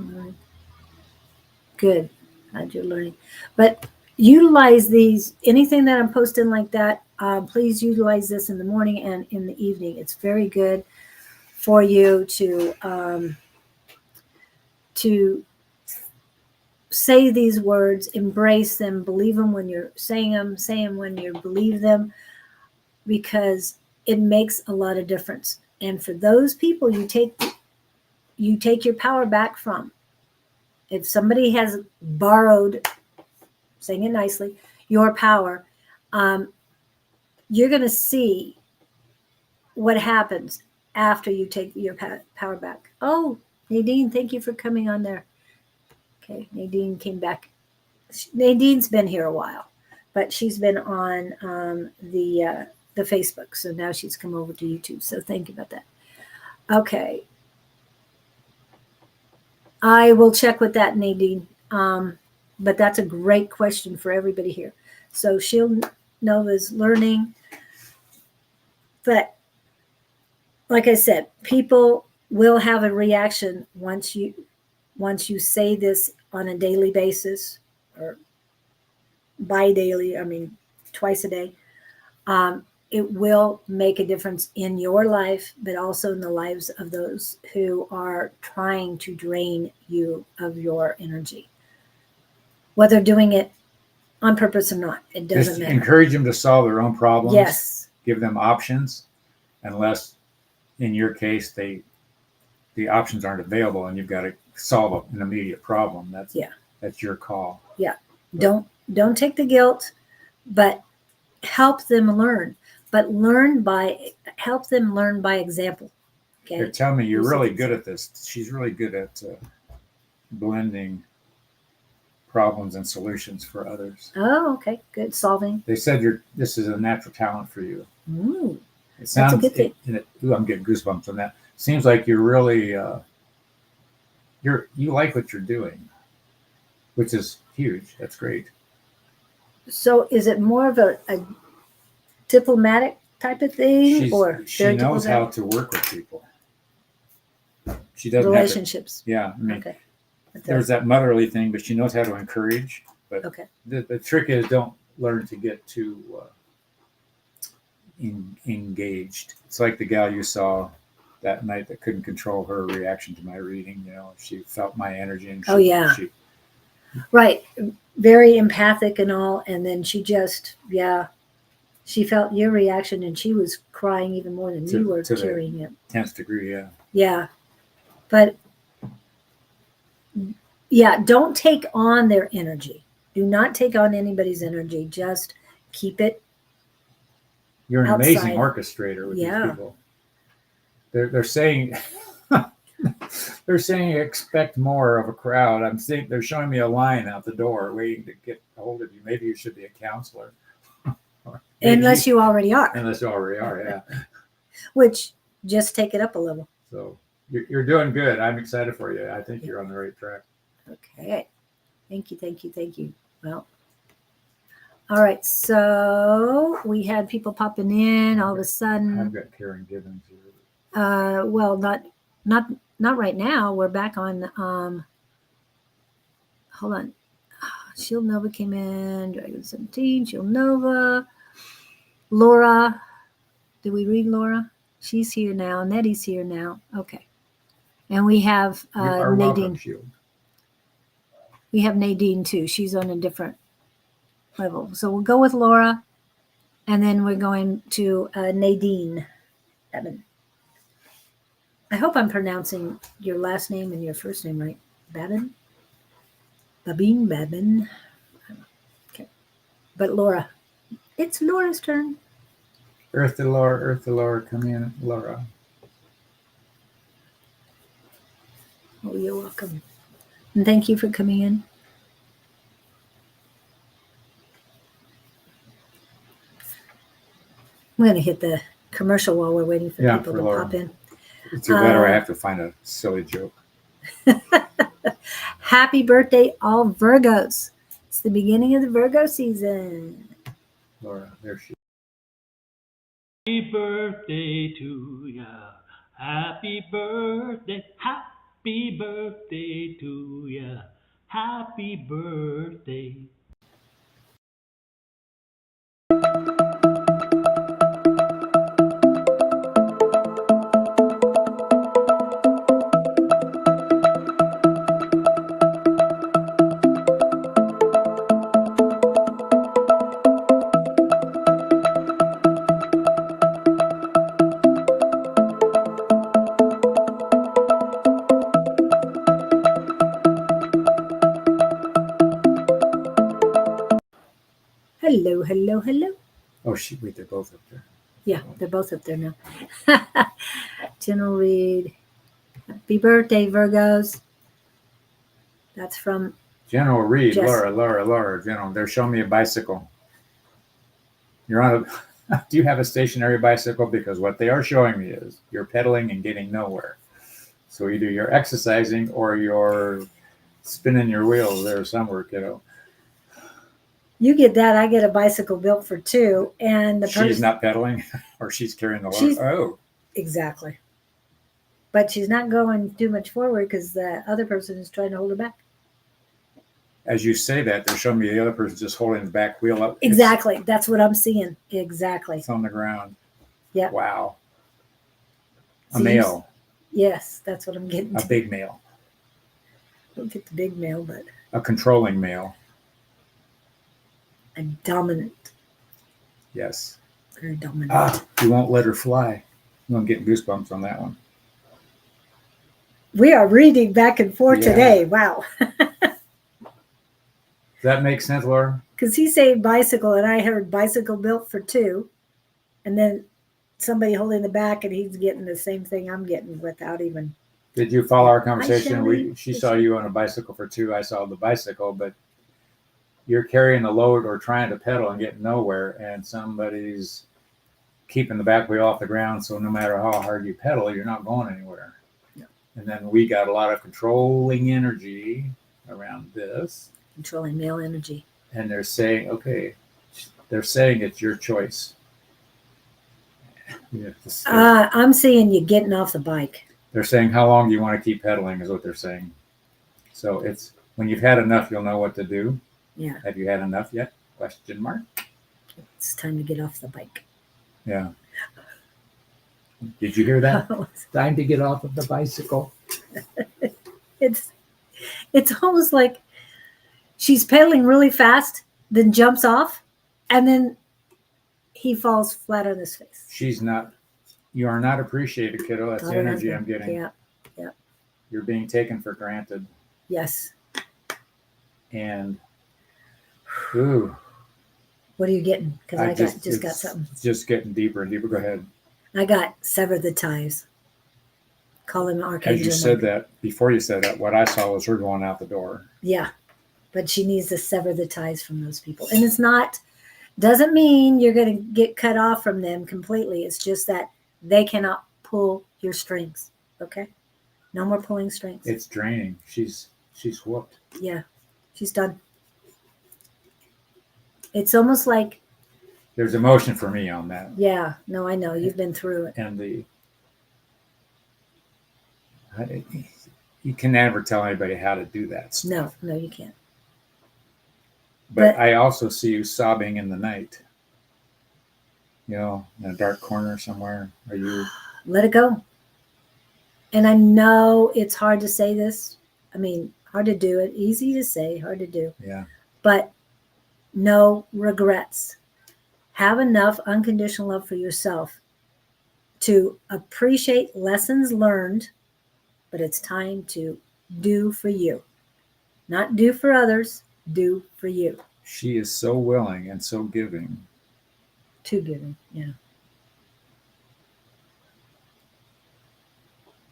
good. Glad you're learning. But utilize these. Anything that I'm posting like that, please utilize this in the morning and in the evening. It's very good for you to say these words, embrace them, believe them when you're saying them, say them when you believe them, because it makes a lot of difference. And for those people you take your power back from. If somebody has borrowed, saying it nicely, your power, you're going to see what happens after you take your power back. Oh, Nadine, thank you for coming on there. Okay, Nadine came back. Nadine's been here a while, but she's been on the Facebook, so now she's come over to YouTube. So thank you about that. Okay, I will check with that, Nadine. But that's a great question for everybody here. So Shield Nova's learning, but like I said, people will have a reaction once you say this on a daily basis or bi-daily, I mean twice a day. It will make a difference in your life, but also in the lives of those who are trying to drain you of your energy. Whether doing it on purpose or not, it doesn't matter. Encourage them to solve their own problems. Yes. Give them options, unless, in your case, the options aren't available and you've got to solve an immediate problem. That's your call. Yeah. But don't take the guilt, but help them learn. But help them learn by example. Okay. They're telling me you're really good at this. She's really good at blending problems and solutions for others. Oh, okay. Good. Solving. They said this is a natural talent for you. Ooh, it sounds, that's a good thing. I'm getting goosebumps on that. Seems like you're really, you like what you're doing, which is huge. That's great. So is it more of a diplomatic type of thing, she knows how to work with people. She doesn't relationships. I mean, okay. There's that motherly thing, but she knows how to encourage. But okay. The trick is don't learn to get too engaged. It's like the gal you saw that night that couldn't control her reaction to my reading. She felt my energy, and right, very empathic and all, and then she just she felt your reaction, and she was crying even more than you were carrying it. 10th degree, but don't take on their energy. Do not take on anybody's energy. Just keep it. You're an outside. Amazing orchestrator with these people. They're saying they're saying expect more of a crowd. I'm saying they're showing me a line out the door waiting to get a hold of you. Maybe you should be a counselor. Unless you already are. Unless you already are, Which, just take it up a level. So you're doing good. I'm excited for you. I think you're on the right track. Okay. Thank you. Well, all right. So we had people popping in all of a sudden. I've got Karen Gibbons here. Well, not right now. We're back on. Hold on. Shield Nova came in. Dragon 17. Shield Nova. Laura. Did we read Laura? She's here now. Nettie's here now. Okay. And we have Nadine. Shield. We have Nadine too. She's on a different level. So we'll go with Laura, and then we're going to Nadine. Babin. I hope I'm pronouncing your last name and your first name right. Babin? Babin. Okay. But Laura. It's Laura's turn. Earth to Laura, come in, Laura. Oh, you're welcome. And thank you for coming in. I'm going to hit the commercial while we're waiting for people to pop in. It's better. I have to find a silly joke. Happy birthday, all Virgos. It's the beginning of the Virgo season. Laura, there she is. Happy birthday to ya. Happy birthday. Happy birthday to ya. Happy birthday. Hello, hello, hello. Oh, wait, they're both up there. Yeah, they're both up there now. General Reed. Happy birthday, Virgos. That's from General Reed, Jess. Laura. General, they're showing me a bicycle. You're on a. Do you have a stationary bicycle? Because what they are showing me is you're pedaling and getting nowhere. So either you're exercising or you're spinning your wheels there somewhere, kiddo. You get that. I get a bicycle built for two, and the She's not pedaling, or she's carrying the load. She's- Oh, exactly. But she's not going too much forward because the other person is trying to hold her back. as you say that, they're showing me the other person just holding the back wheel up. Exactly. That's what I'm seeing. Exactly. It's on the ground. Yeah. Wow. A See, male. Yes, that's what I'm getting. A big male. Don't get the big male, but A controlling male. a dominant. Yes. Very dominant. Ah, you won't let her fly. I'm getting goosebumps on that one. We are reading back and forth Yeah. today. Wow. Does that make sense, Laura? Because he said bicycle, and I heard bicycle built for two, and then somebody holding the back, and he's getting the same thing I'm getting without even. Did you follow our conversation? Shelley. She saw you on a bicycle for two. I saw the bicycle, but you're carrying a load or trying to pedal and getting nowhere, and somebody's keeping the back wheel off the ground. So no matter how hard you pedal, you're not going anywhere. No. And then we got a lot of controlling energy around this. Controlling male energy. And they're saying, okay, they're saying it's your choice. You have to stay. I'm seeing you getting off the bike. They're saying, how long do you want to keep pedaling is what they're saying. So it's when you've had enough, you'll know what to do. Yeah. Have you had enough yet? Question mark. It's time to get off the bike. Yeah. Did you hear that? Time to get off of the bicycle. It's almost like she's pedaling really fast, then jumps off, and then he falls flat on his face. You are not appreciated, kiddo. That's the energy I'm getting. Yeah. You're being taken for granted. Yes. And, ooh. What are you getting? Because I just got something. It's just getting deeper and deeper. Go ahead. I got sever the ties. Call him Archangel. As you said that, before you said that, what I saw was her going out the door. Yeah. But she needs to sever the ties from those people. And it's not, doesn't mean you're going to get cut off from them completely. It's just that they cannot pull your strings. Okay? No more pulling strings. It's draining. She's whooped. Yeah. She's done. It's almost like, There's emotion for me on that. yeah, no, I know. You've been through it. And you can never tell anybody how to do that stuff. No, you can't. But I also see you sobbing in the night. You know, in a dark corner somewhere. Are you? Let it go. And I know it's hard to say this. I mean, hard to do it. Easy to say, hard to do. Yeah. But no regrets. Have enough unconditional love for yourself to appreciate lessons learned, but it's time to do for you. Not do for others, do for you. She is so willing and so giving. To giving, yeah.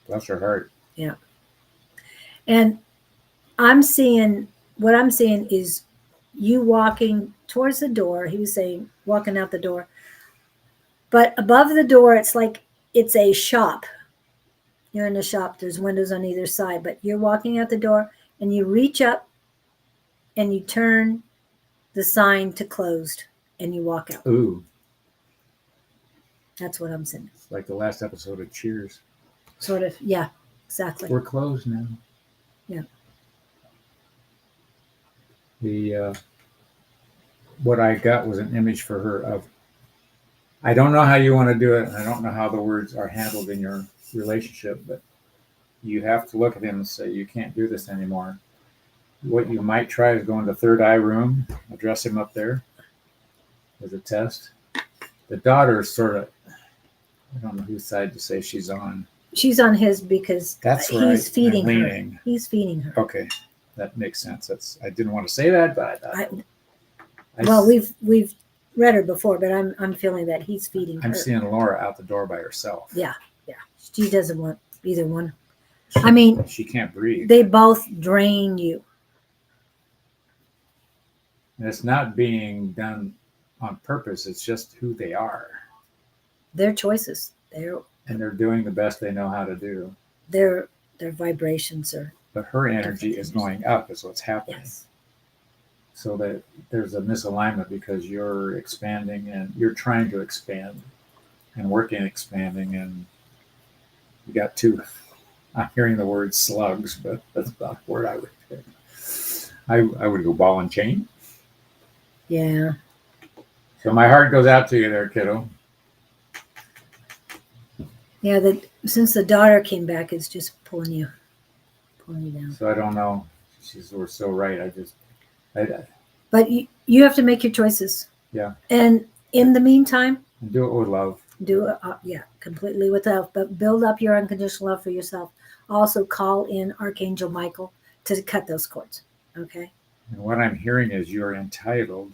Bless her heart. Yeah. And what I'm seeing is you walking towards the door. He was saying walking out the door. But above the door, it's like it's a shop. You're in a shop. There's windows on either side. But you're walking out the door and you reach up and you turn the sign to closed and you walk out. Ooh. That's what I'm saying. It's like the last episode of Cheers. Sort of. Yeah, exactly. We're closed now. Yeah. What I got was an image for her of, I don't know how you want to do it. And I don't know how the words are handled in your relationship, but you have to look at him and say, you can't do this anymore. What you might try is go in the third eye room, address him up there as a test. The daughter is sort of, I don't know whose side to say she's on. She's on his because That's right. he's feeding I'm her. leaning. He's feeding her. Okay, that makes sense. I didn't want to say that, but Well, we've read her before, but I'm feeling that he's feeding I'm her. seeing Laura out the door by herself. Yeah. She doesn't want either one. I mean, She can't breathe. they both drain you. And it's not being done on purpose. It's just who they are. Their choices. And they're doing the best they know how to do. Their vibrations are. But her energy is going up is what's happening. Yes. So that there's a misalignment because you're expanding and you're trying to expand and working expanding, and you got two. I'm hearing the word slugs, but that's not a word I would pick. I would go ball and chain. Yeah. So my heart goes out to you there, kiddo. Yeah. That since the daughter came back, it's just pulling you down. So I don't know. We're so right. But you have to make your choices. Yeah. And in the meantime, Do it with love. do it. Completely with love. But build up your unconditional love for yourself. Also, call in Archangel Michael to cut those cords. Okay. And what I'm hearing is you're entitled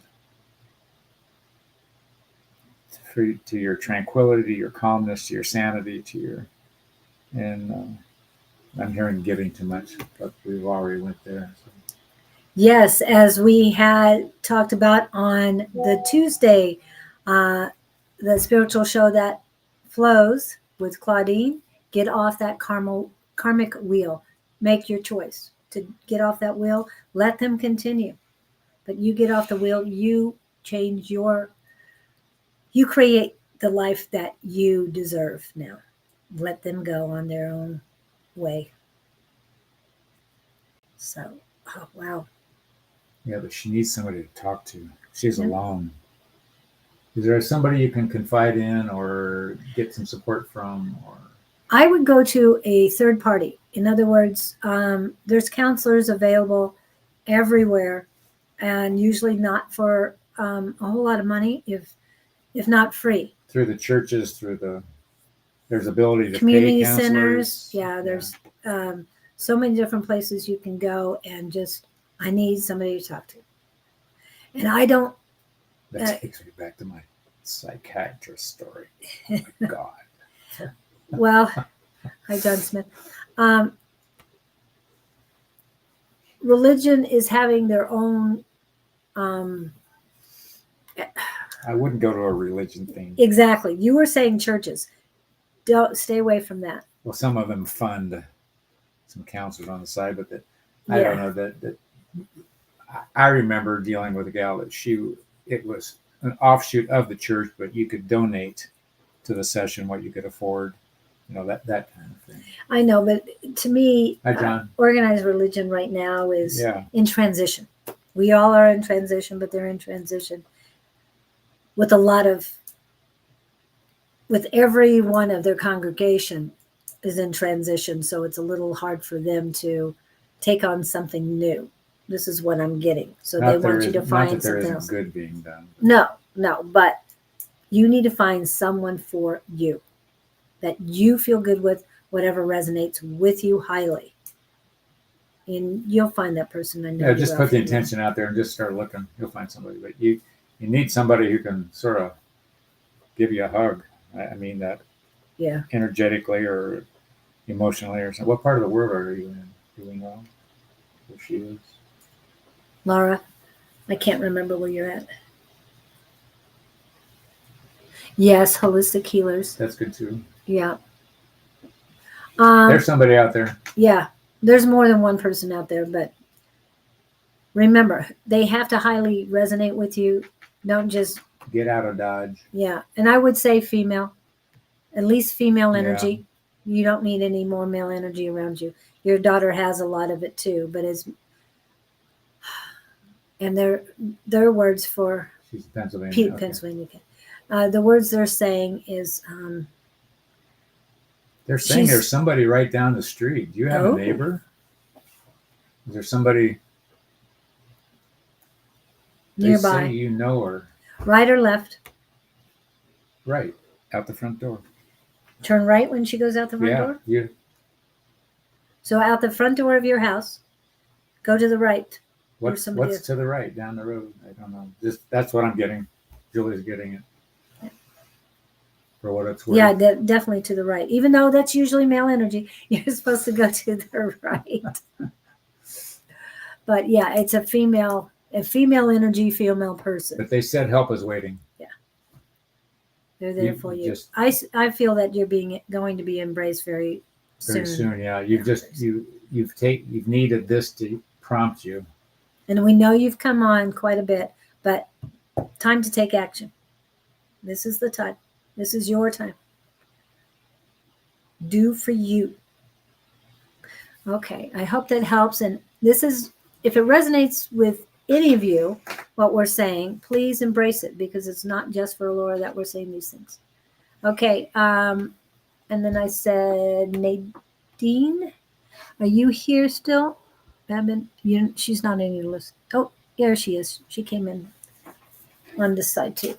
to your tranquility, your calmness, to your sanity, and I'm hearing giving too much, but we've already went there. So. Yes, as we had talked about on the Tuesday, the spiritual show that flows with Claudine, get off that karmic wheel. Make your choice to get off that wheel. Let them continue. But you get off the wheel, you create the life that you deserve now. Let them go on their own way. So, oh, wow. Yeah, but she needs somebody to talk to. She's Yeah. alone. Is there somebody you can confide in or get some support from? Or I would go to a third party. In other words, there's counselors available everywhere, and usually not for a whole lot of money, if not free. through the churches, there's ability to Community pay centers. counselors. Yeah, there's so many different places you can go and I need somebody to talk to. And I don't. That takes me back to my psychiatrist story. Oh my God. Well, hi, John Smith. Religion is having their own. I wouldn't go to a religion thing. Exactly. You were saying churches. Don't stay away from that. Well, some of them fund some counselors on the side, but I don't know that I remember dealing with a gal that it was an offshoot of the church, but you could donate to the session what you could afford, that kind of thing. I know, but to me, Hi, John. Organized religion right now is Yeah. in transition. We all are in transition, but they're in transition with with every one of their congregation is in transition. So it's a little hard for them to take on something new. This is what I'm getting. So they want you to find not that there something isn't else. good being done. No, but you need to find someone for you that you feel good with, whatever resonates with you highly. And you'll find that person. I know. Yeah, just put the intention out there and just start looking. You'll find somebody. But you need somebody who can sort of give you a hug. I mean that. Yeah. Energetically or emotionally or something. What part of the world are you in? Do we know where she is? Laura, I can't remember where you're at. Yes, holistic healers. That's good too. Yeah. There's somebody out there. Yeah. There's more than one person out there, but remember, they have to highly resonate with you. Don't just get out of Dodge. Yeah. And I would say female, at least female energy. Yeah. You don't need any more male energy around you. Your daughter has a lot of it too, but and their words for she's Pennsylvania. Pennsylvania. The words they're saying is they're saying there's somebody right down the street. Do you have a neighbor? Is there somebody nearby? They say you know her. Right or left? Right. Out the front door. Turn right when she goes out the front door? Yeah. So out the front door of your house, go to the right. Or somebody What's else. to the right down the road? I don't know. Just that's what I'm getting. Julie's getting it. For what it's worth. Yeah, definitely to the right. Even though that's usually male energy, you're supposed to go to the right. But yeah, it's a female energy, female person. But they said help is waiting. They're there You for you. just- I feel that you're going to be embraced very soon. Yeah. You've needed this to prompt you. And we know you've come on quite a bit, but time to take action. This is the time. This is your time. Do for you. Okay, I hope that helps. And this is, if it resonates with any of you, what we're saying, please embrace it, because it's not just for Laura that we're saying these things. Okay, and then I said, Nadine, are you here still? She's not in your list. Oh, there she is. She came in on this side too.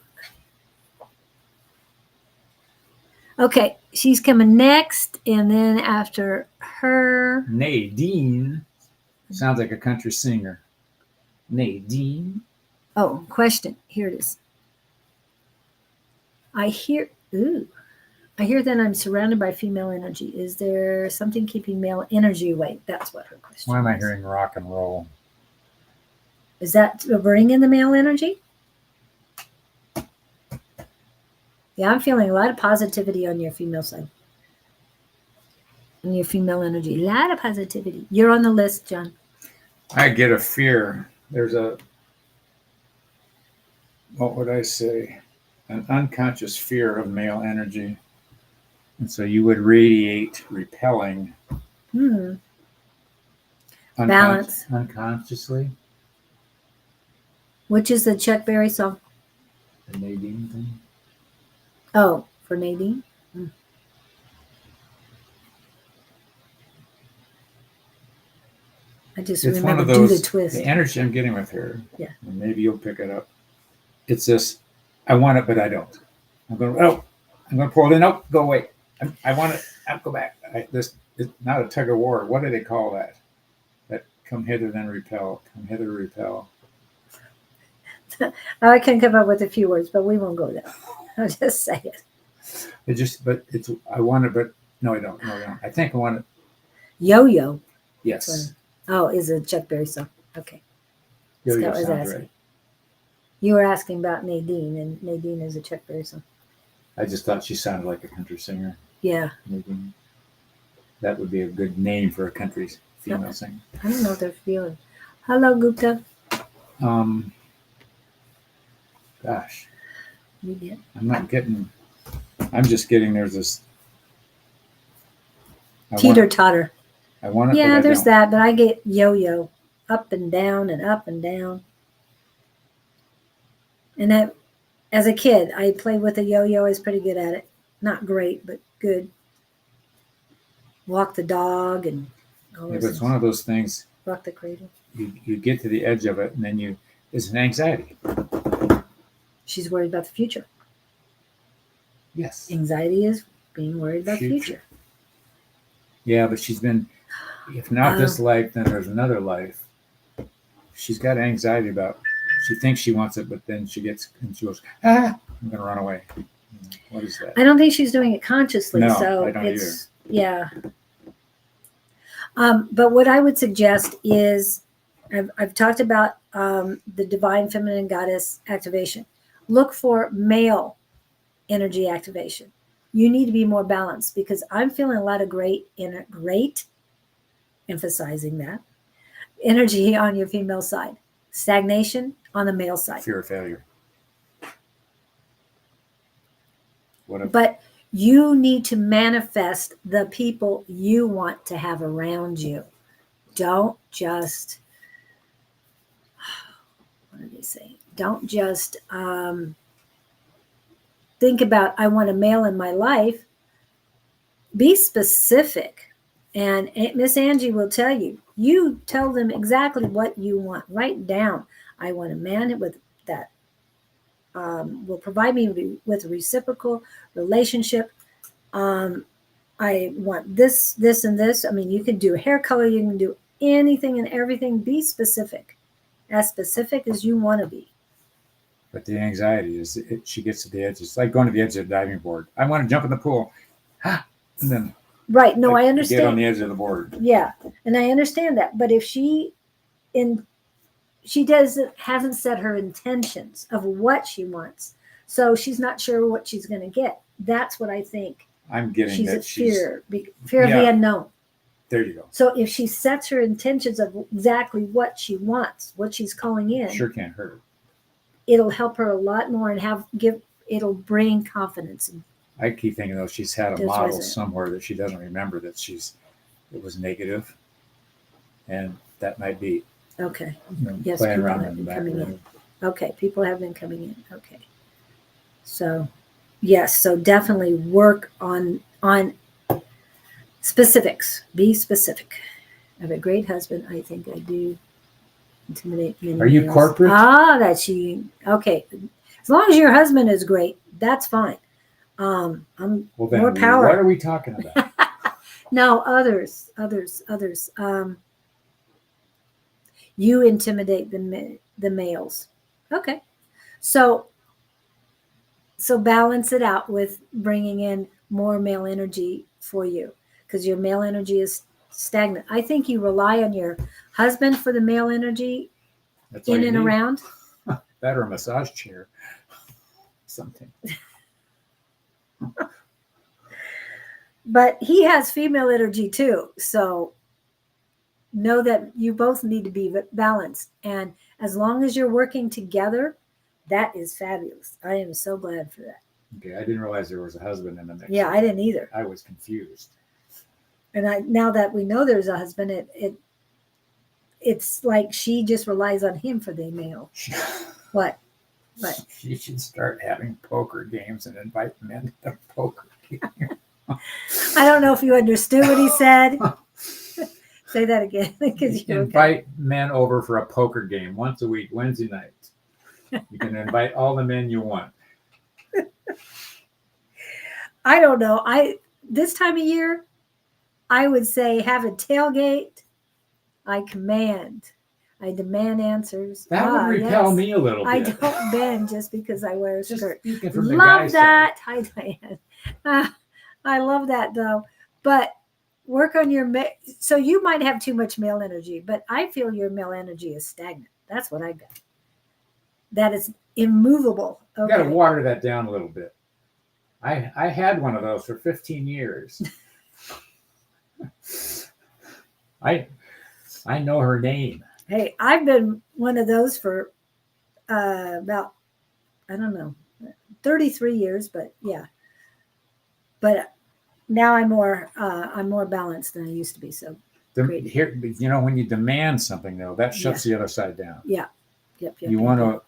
Okay, she's coming next, and then after her, Nadine sounds like a country singer. Nadine. oh, question. Here it is. I hear that I'm surrounded by female energy. Is there something keeping male energy away? That's what her question Why am I is. hearing rock and roll? Is that to bring in the male energy? Yeah, I'm feeling a lot of positivity on your female side. On your female energy. A lot of positivity. You're on the list, John. I get a fear. There's what would I say? An unconscious fear of male energy. And so you would radiate repelling Balance. unconsciously. Which is the Chuck Berry song? The Nadine thing. Oh, for Nadine? I just It's one remember of Do the those, Twist. the energy I'm getting with her. Yeah. And maybe you'll pick it up. It's this, I want it, but I don't. I'm going to pull it in. Nope, go away. I want it. I'll go back. This is not a tug of war. What do they call that? That come hither, then repel. Come hither, repel. I can come up with a few words, but we won't go there. I'll just say it. I want it, but no, I don't. No, I don't. I think I want it. Yo-yo. Yes. Oh, is a Chuck Berry song. Okay. Yo-yo Scott was sounds asking. right. You were asking about Nadine, and Nadine is a Chuck Berry song. I just thought she sounded like a country singer. Yeah. Nadine. That would be a good name for a country female singer. I don't know what they're feeling. Hello, Gupta. Gosh. You did. I'm just getting there's this. Teeter totter. I want it. Yeah, but there's I don't. that, but I get yo-yo, up and down and up and down. And that, as a kid, I played with a yo-yo. I was pretty good at it. Not great, but good. Walk the dog and all Yeah, those but it's things. one of those things. Rock the cradle. You get to the edge of it, and then it's an anxiety. She's worried about the future. Yes. Anxiety is being worried about the future. Yeah, but she's been. If not this life, then there's another life. She's got anxiety about. She thinks she wants it, but then she goes, I'm going to run away. What is that? I don't think she's doing it consciously. No, so I don't it's, yeah. But what I would suggest is, I've talked about the divine feminine goddess activation. Look for male energy activation. You need to be more balanced, because I'm feeling a lot of great, emphasizing that, energy on your female side. Stagnation on the male side. Fear of failure. But you need to manifest the people you want to have around you. Don't just, what do they say? Don't just think about, I want a male in my life. Be specific. And Miss Angie will tell you. You tell them exactly what you want. Write down, I want a man with that will provide me with a reciprocal relationship. I want this, this, and this. I mean, you can do hair color. You can do anything and everything. Be specific. as specific as you want to be. But the anxiety is she gets to the edge. It's like going to the edge of the diving board. I want to jump in the pool. And then Right. No, I get on understand. the edge of the board. Yeah. And I understand that. But if she hasn't set her intentions of what she wants. So she's not sure what she's going to get. That's what I think. I'm getting She's that a fear of the Yeah. unknown. There you go. So if she sets her intentions of exactly what she wants, what she's calling in, Sure can't hurt. it'll help her a lot more and it'll bring confidence. I keep thinking though she's had a That's model right. somewhere that she doesn't remember that it was negative, and that might be Okay. Yes, playing people around have in the been back coming room. in. Okay, people have been coming in. Okay. So, yes, so definitely work on specifics. Be specific. I have a great husband. I think I do intimidate many Are you males. corporate? That's you. Okay. As long as your husband is great, that's fine. I'm Well, then more power. what are we talking about? No, others. You intimidate the males. Okay. So balance it out with bringing in more male energy for you, because your male energy is stagnant. I think you rely on your husband for the male energy That's all in you and need. around. That or a massage chair. Something. But he has female energy too. So know that you both need to be balanced. And as long as you're working together, that is fabulous. I am so glad for that. Okay, I didn't realize there was a husband in the mix. Yeah, I didn't either. I was confused. And now that we know there's a husband, it's like she just relies on him for the male. What? She should start having poker games and invite men to the poker game. I don't know if you understood what he said. Say that again. Because you invite men over for a poker game once a week, Wednesday nights. You can invite all the men you want. I don't know. This time of year, I would say have a tailgate. I demand answers. That would repel yes. me a little bit. I don't bend just because I wear a Just skirt. speaking from the Love guy's that. Hi, Diane. I love that though. But work on your so you might have too much male energy, but I feel your male energy is stagnant. That's what I got. That is immovable. Okay. You got to water that down a little bit. I had one of those for 15 years. I know her name. Hey, I've been one of those for about, I don't know, 33 years, but yeah. But now I'm more balanced than I used to be. So great. Here, when you demand something though, that shuts the other side down. Yeah. Yep. You want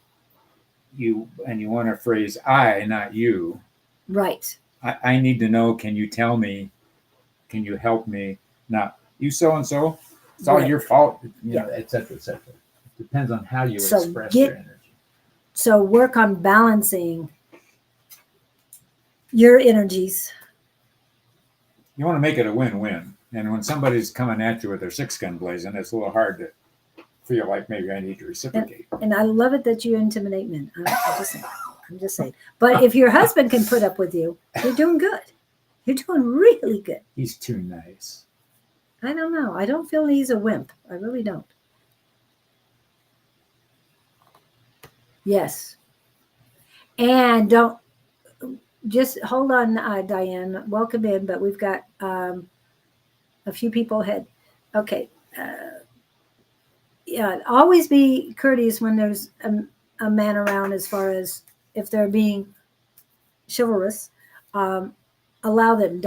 to phrase I, not you. Right. I need to know. Can you tell me? Can you help me? Not you so and so. It's all your fault. Et cetera, et cetera. It depends on how you express your energy. So work on balancing your energies. You want to make it a win-win. And when somebody's coming at you with their 6-gun blazing, it's a little hard to feel like maybe I need to reciprocate. And I love it that you intimidate men. I'm just saying. But if your husband can put up with you, you're doing good. You're doing really good. He's too nice. I don't know. I don't feel he's a wimp. I really don't. Yes. And don't just hold on, Diane. Welcome in, but we've got a few people ahead. Okay. Yeah, always be courteous when there's a man around, as far as if they're being chivalrous. Allow them.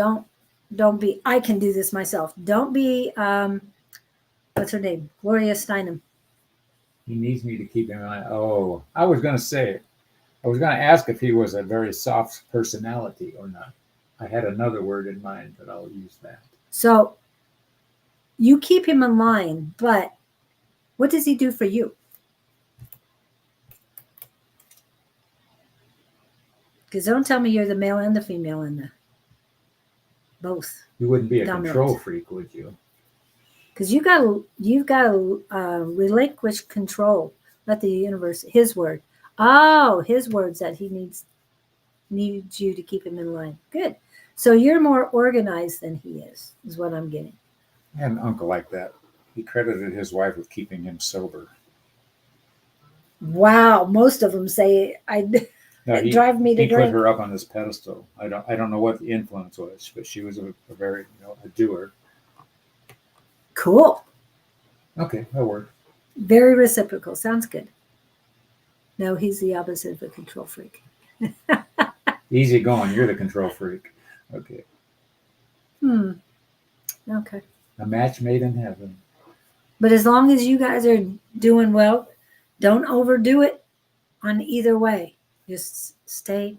Don't be, I can do this myself. Don't be, what's her name? Gloria Steinem. He needs me to keep him on. Oh, I was going to ask if he was a very soft personality or not. I had another word in mind, but I'll use that. So you keep him in line, but what does he do for you? Because don't tell me you're the male and the female and the both. You wouldn't be a dominant control freak, would you? Because you've got to relinquish control Let the universe, his word. Oh, his words that he needs you to keep him in line. Good. So you're more organized than he is what I'm getting. I had an uncle like that. He credited his wife with keeping him sober. Wow. Most of them say No, drive me to he put drink. her up on this pedestal. I don't know what the influence was, but she was a very a doer. Cool. Okay, that worked. Very reciprocal. Sounds good. No, he's the opposite of a control freak. Easy going. You're the control freak. Okay. Okay. A match made in heaven. But as long as you guys are doing well, don't overdo it on either way. Just stay.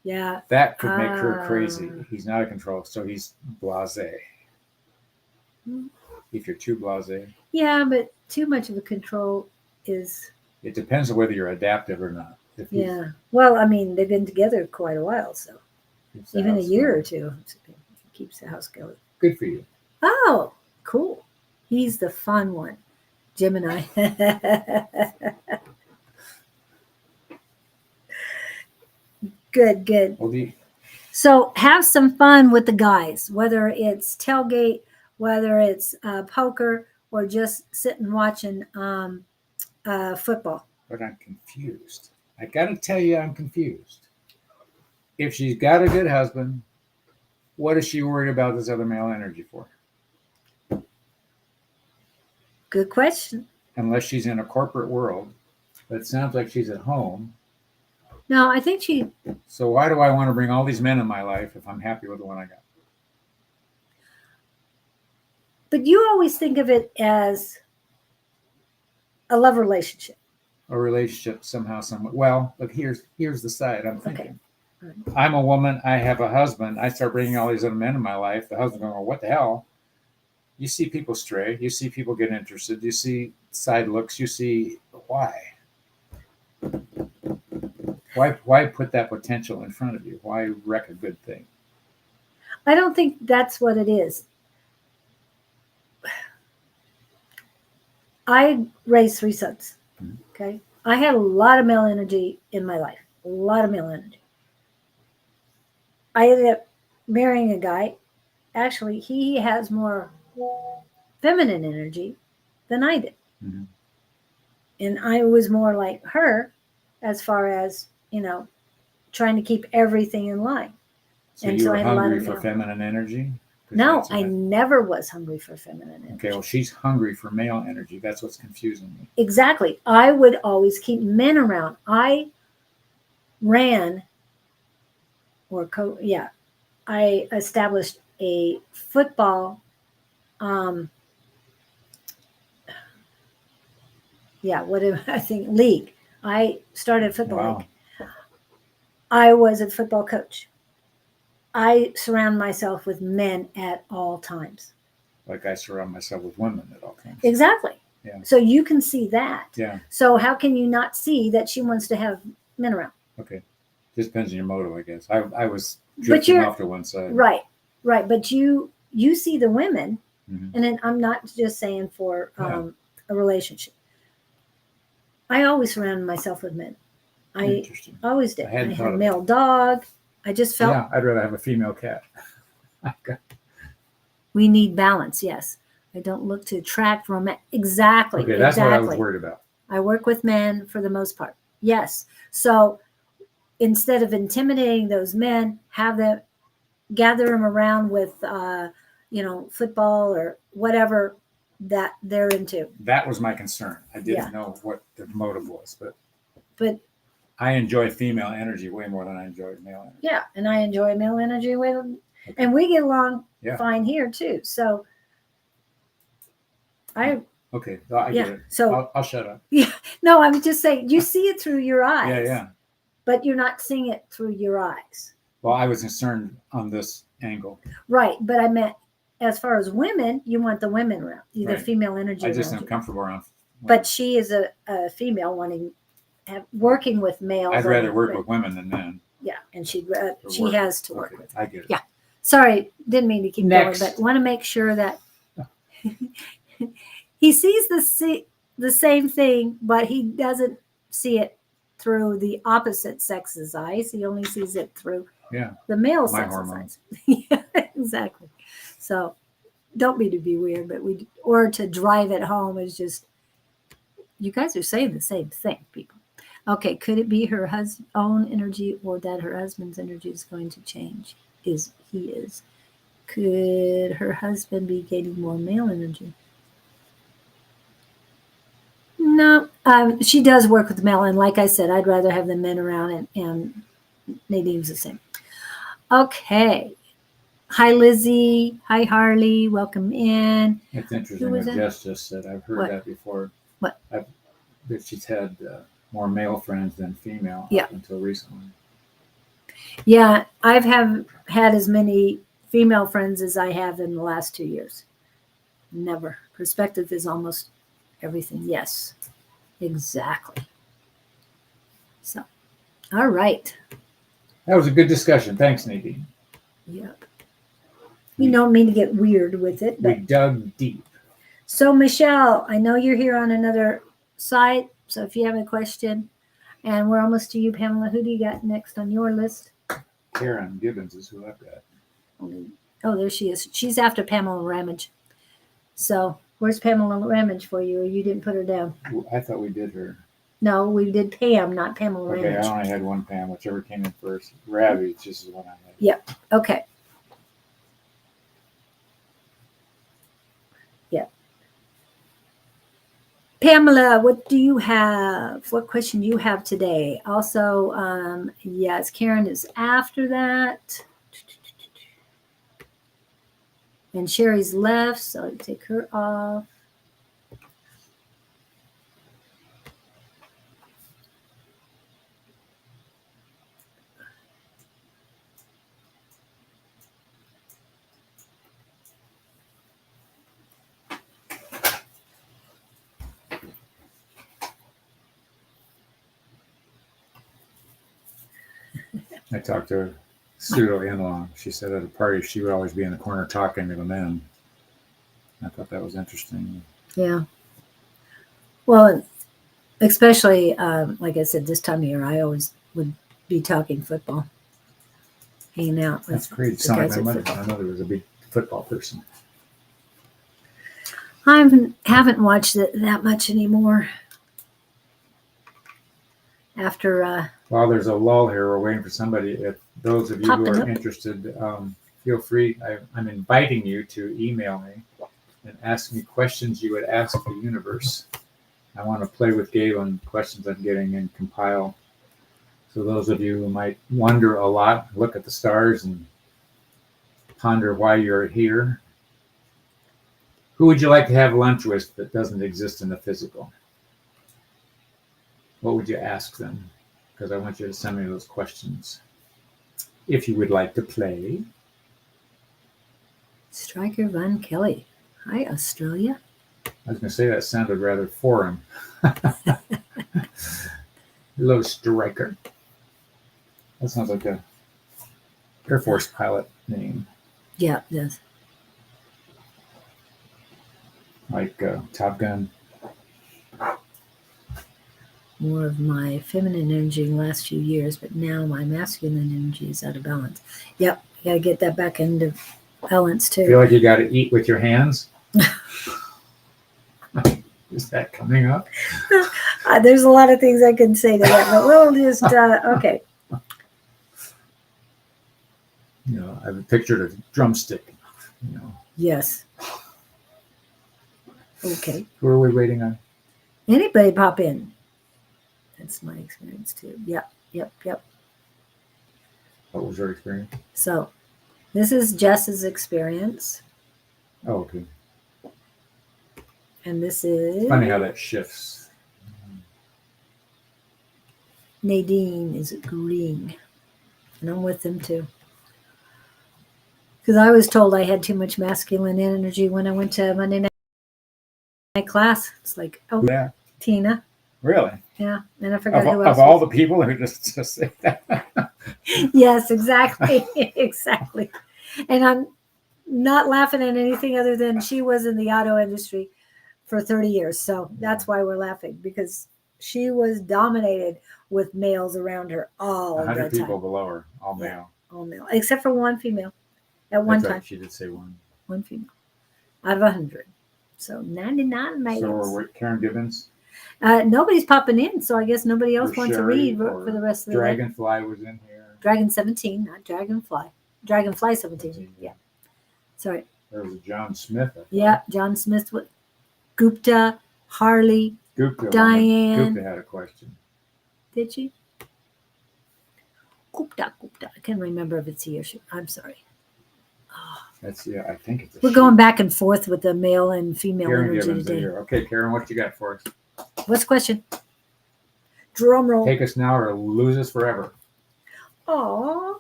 Yeah. That could make her crazy. He's not a control, so he's blasé. If you're too blasé. Yeah, but too much of a control is. It depends on whether you're adaptive or not. Yeah. Well, I mean, they've been together quite a while, so even a year or two keeps the house going. Good for you. Oh, cool. He's the fun one. Gemini. Good. Well, So have some fun with the guys, whether it's tailgate, whether it's poker, or just sitting watching football. but I'm confused. I got to tell you, I'm confused. If she's got a good husband, what is she worried about this other male energy for? Good question. Unless she's in a corporate world, but it sounds like she's at home. No, I think she. So why do I want to bring all these men in my life if I'm happy with the one I got? But you always think of it as a love relationship. A relationship somehow, somewhat. Well, look, here's the side I'm thinking. Okay. I'm a woman. I have a husband. I start bringing all these other men in my life. The husband going, well, what the hell? You see people stray. You see people get interested. You see side looks. You see why? Why put that potential in front of you? Why wreck a good thing? I don't think that's what it is. I raised 3 sons. Okay. I had a lot of male energy in my life. A lot of male energy. I ended up marrying a guy. Actually, he has more feminine energy than I did. Mm-hmm. And I was more like her as far as, trying to keep everything in line. So you were hungry for feminine energy? No, I never was hungry for feminine energy. Okay, well, she's hungry for male energy. That's what's confusing me. Exactly. I would always keep men around. I ran I established a football league. I started a football league. I was a football coach. I surround myself with men at all times. Like I surround myself with women at all times. Exactly. Yeah. So you can see that. Yeah. So how can you not see that she wants to have men around? Okay. Just depends on your motive, I guess. I was drifting off to one side. Right. But you see the women, mm-hmm. and then I'm not just saying for a relationship. I always surrounded myself with men. I always did. I had a male dog. I just felt. Yeah, I'd rather have a female cat. We need balance. Yes, I don't look to attract romance. Exactly. Okay, that's what I was worried about. I work with men for the most part. Yes. So instead of intimidating those men, have them gather them around with, football or whatever that they're into. That was my concern. I didn't know what the motive was, but I enjoy female energy way more than I enjoy male energy. Yeah, and I enjoy male energy way, and we get along fine here too. So I get it. So I'll shut up. Yeah, no, I'm just saying you see it through your eyes. Yeah. But you're not seeing it through your eyes. Well, I was concerned on this angle. Right, but I meant as far as women, you want the women around, either female energy. I just am comfortable around. But she is a female working with males. I'd rather work with women than men. Yeah, and she has to work with. I get it. Yeah, sorry, didn't mean to keep going, but want to make sure that he sees the same thing, but he doesn't see it through the opposite sex's eyes. He only sees it through Yeah. the male My sex's hormones. eyes. Yeah, exactly. So don't mean to be weird, but or to drive it home is just, you guys are saying the same thing, people. Okay, could it be her own energy, or that her husband's energy is going to change? He is. Could her husband be gaining more male energy? No, she does work with male, and like I said, I'd rather have the men around, and Nadine's the same. Okay. Hi, Lizzie. Hi, Harley. Welcome in. It's interesting Who was what it? Jess just said. I've heard What? that before. What? That she's had more male friends than female Yeah. up until recently. Yeah, I've had as many female friends as I have in the last 2 years. Never. Perspective is almost everything. Yes, exactly. So, all right. That was a good discussion. Thanks, Nadine. Yep. You don't mean to get weird with it, We but dug deep. so Michelle, I know you're here on another site, so if you have a question, and we're almost to you, Pamela. Who do you got next on your list? Karen Gibbons is who I've got. Oh, there she is. She's after Pamela Ramage. So where's Pamela Ramage for you? Or you didn't put her down? I thought we did her. No, we did Pam, not Pamela Okay, Ramage. I only had one Pam, whichever came in first. Ravage, this is what I had. Yep. Okay. Yep. Pamela, what do you have? What question do you have today? Also, yes, Karen is after that. And Sherry's left, so I take her off. I talked to her pseudo in-law. She said at a party she would always be in the corner talking to the men. I thought that was interesting. Yeah. Well, especially, like I said, this time of year, I always would be talking football, hanging out. With That's great. the Sounded guys like my with mother. football. My mother was a big football person. I haven't watched it that much anymore. After While there's a lull here, we're waiting for somebody. If those of you who Popping are up. interested, feel free. I'm inviting you to email me and ask me questions you would ask the universe. I want to play with Gabe on questions I'm getting and compile. So those of you who might wonder a lot, look at the stars and ponder why you're here. Who would you like to have lunch with that doesn't exist in the physical? What would you ask them? Because I want you to send me those questions. If you would like to play. Striker Von Kelly. Hi, Australia. I was going to say that sounded rather foreign. Hello, Striker. That sounds like a Air Force pilot name. Yeah, yes. Like Top Gun. More of my feminine energy in the last few years, but now my masculine energy is out of balance. Yep, you gotta get that back into balance too. Feel like you got to eat with your hands? Is that coming up? There's a lot of things I could say to that, but we'll just okay. You know, I've pictured a drumstick. You know, Yes. Okay. who are we waiting on? Anybody pop in? That's my experience too. Yep. What was your experience? So this is Jess's experience, Oh, okay. and this is Funny how that shifts. Nadine is agreeing, and I'm with them too. Because I was told I had too much masculine energy when I went to Monday night class. It's like, oh, Yeah, Tina. really. Yeah, and I forgot Of, who else. of all the people who just say that. Yes, exactly. Exactly. And I'm not laughing at anything other than she was in the auto industry for 30 years. So that's why we're laughing, because she was dominated with males around her all the 100 time. people below her, all Yeah. male. All male, except for one female at one That's time. right. She did say one. One female out of 100. So 99 males. So we're with Karen Gibbons. Nobody's popping in, so I guess nobody else or wants to Sherry, read or for the rest of the day. Dragonfly was in here. Dragon 17, not Dragonfly. Dragonfly 17. Yeah. Sorry. There was a John Smith. I thought. Yeah, John Smith, Gupta, Harley, Gupta Diane. Gupta had a question. Did she? Gupta. I can't remember if it's he or she. I'm sorry. That's I think it's. We're going back and forth with the male and female Karen energy Gibbons in today. here. Okay, Karen, what you got for us? What's the question? Drum roll. Take us now or lose us forever. Aw.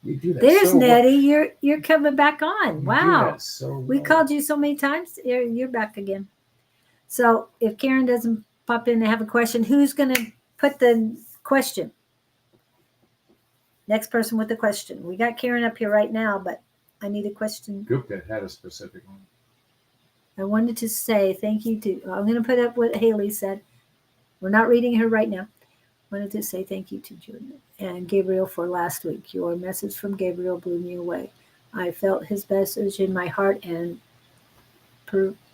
You do that. There's so Nettie. Well. You're coming back on. You do Wow. that so We well. called you so many times. You're back again. So if Karen doesn't pop in to have a question, who's going to put the question? Next person with the question. We got Karen up here right now, but I need a question. Gupta had a specific one. I wanted to say thank you to, I'm going to put up what Haley said. We're not reading her right now. Wanted to say thank you to June and Gabriel for last week. Your message from Gabriel blew me away. I felt his message in my heart and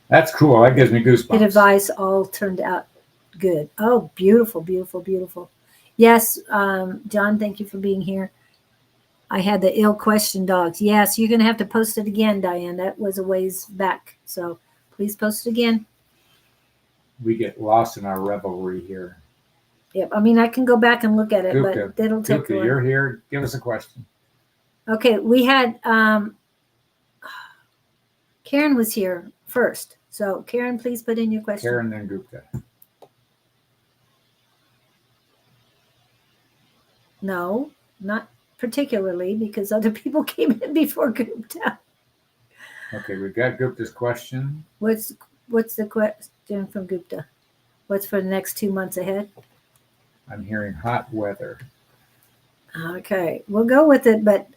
That's cool. That gives me goosebumps. his advice all turned out good. Oh, beautiful, beautiful, beautiful. Yes, John, thank you for being here. I had the ill question dogs. Yes, you're going to have to post it again, Diane. That was a ways back. So please post it again. We get lost in our revelry here. Yep. I mean, I can go back and look at it, Gupta, but it'll take Gupta, a while. you're here. Give us a question. Okay, we had Karen was here first. So Karen, please put in your question. Karen, then Gupta. No, not particularly, because other people came in before Gupta. Okay, we've got Gupta's question. What's the question from Gupta? What's for the next 2 months ahead? I'm hearing hot weather. Okay, we'll go with it, but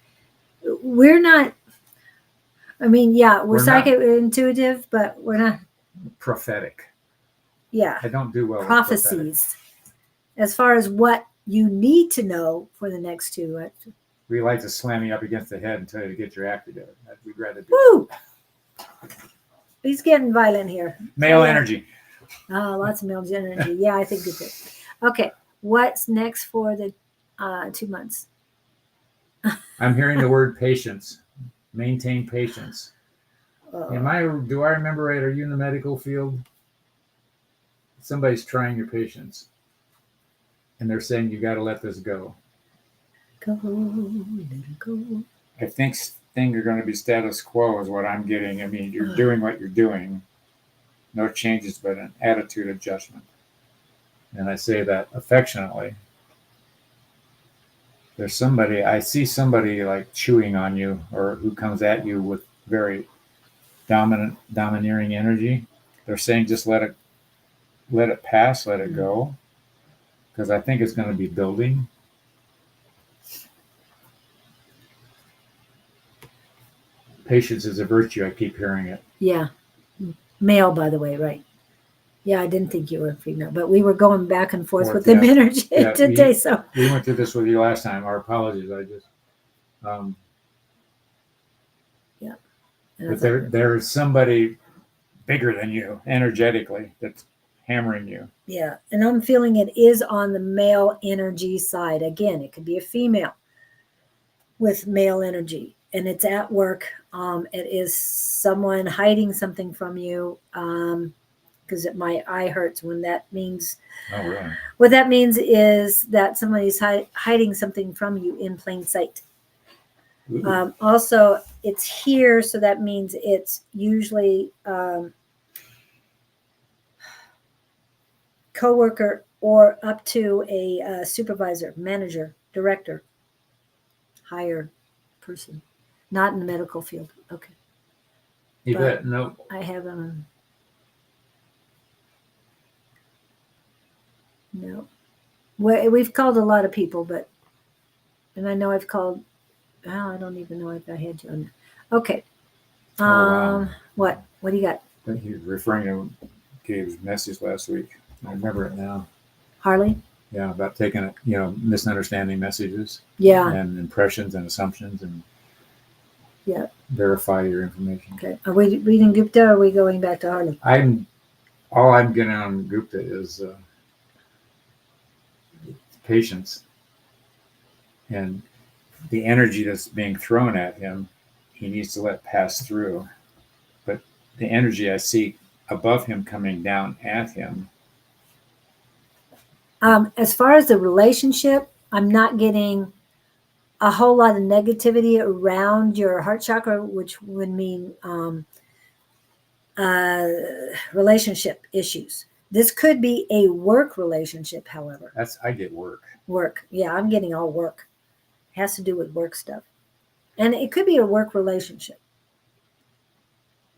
we're not. I mean, yeah, we're We're psychic, intuitive, but we're not. Prophetic. Yeah, I don't do well with prophetic. prophecies. As far as what you need to know for the next 2. We like to slam you up against the head and tell you to get your act together. We'd rather do Woo! He's getting violent here. male Yeah. energy. Oh, lots of male energy. Yeah, I think it's good. Okay, what's next for the 2 months? I'm hearing the word patience. Maintain patience. Do I remember right? Are you in the medical field? Somebody's trying your patience. And they're saying you got to let this go. Go, let it go. I think things are going to be status quo is what I'm getting. I mean, you're doing what you're doing. No changes, but an attitude adjustment. And I say that affectionately. There's somebody, I see somebody like chewing on you or who comes at you with very domineering energy. They're saying just let it pass, let it go. Because I think it's going to be building. Patience is a virtue. I keep hearing it. Yeah, male, by the way, right? Yeah, I didn't think you were female, but we were going back and forth with the yeah. energy Yeah, today. So we went through this with you last time. Our apologies. But there is somebody bigger than you energetically that's hammering you. Yeah, and I'm feeling it is on the male energy side. Again, it could be a female with male energy, and it's at work. It is someone hiding something from you. Because my eye hurts when that means. Oh, really? What that means is that somebody's hiding something from you in plain sight. Also, it's here, so that means it's usually coworker or up to a supervisor, manager, director, higher person, not in the medical field. Okay, You bet. No. I haven't. No, we've called a lot of people, and I know I've called. Well, I don't even know if I had you on. Okay. Wow. What do you got? think he was referring to Gabe's message last week. I remember it now. Harley? Yeah, about taking it, misunderstanding messages Yeah. and impressions and assumptions and Yeah. verify your information. Okay. Are we reading Gupta or are we going back to Harley? All I'm getting on Gupta is patience and the energy that's being thrown at him. He needs to let pass through. But the energy I see above him coming down at him. As far as the relationship, I'm not getting a whole lot of negativity around your heart chakra, which would mean relationship issues. This could be a work relationship, however. I get work. Work. Yeah, I'm getting all work. It has to do with work stuff. And it could be a work relationship.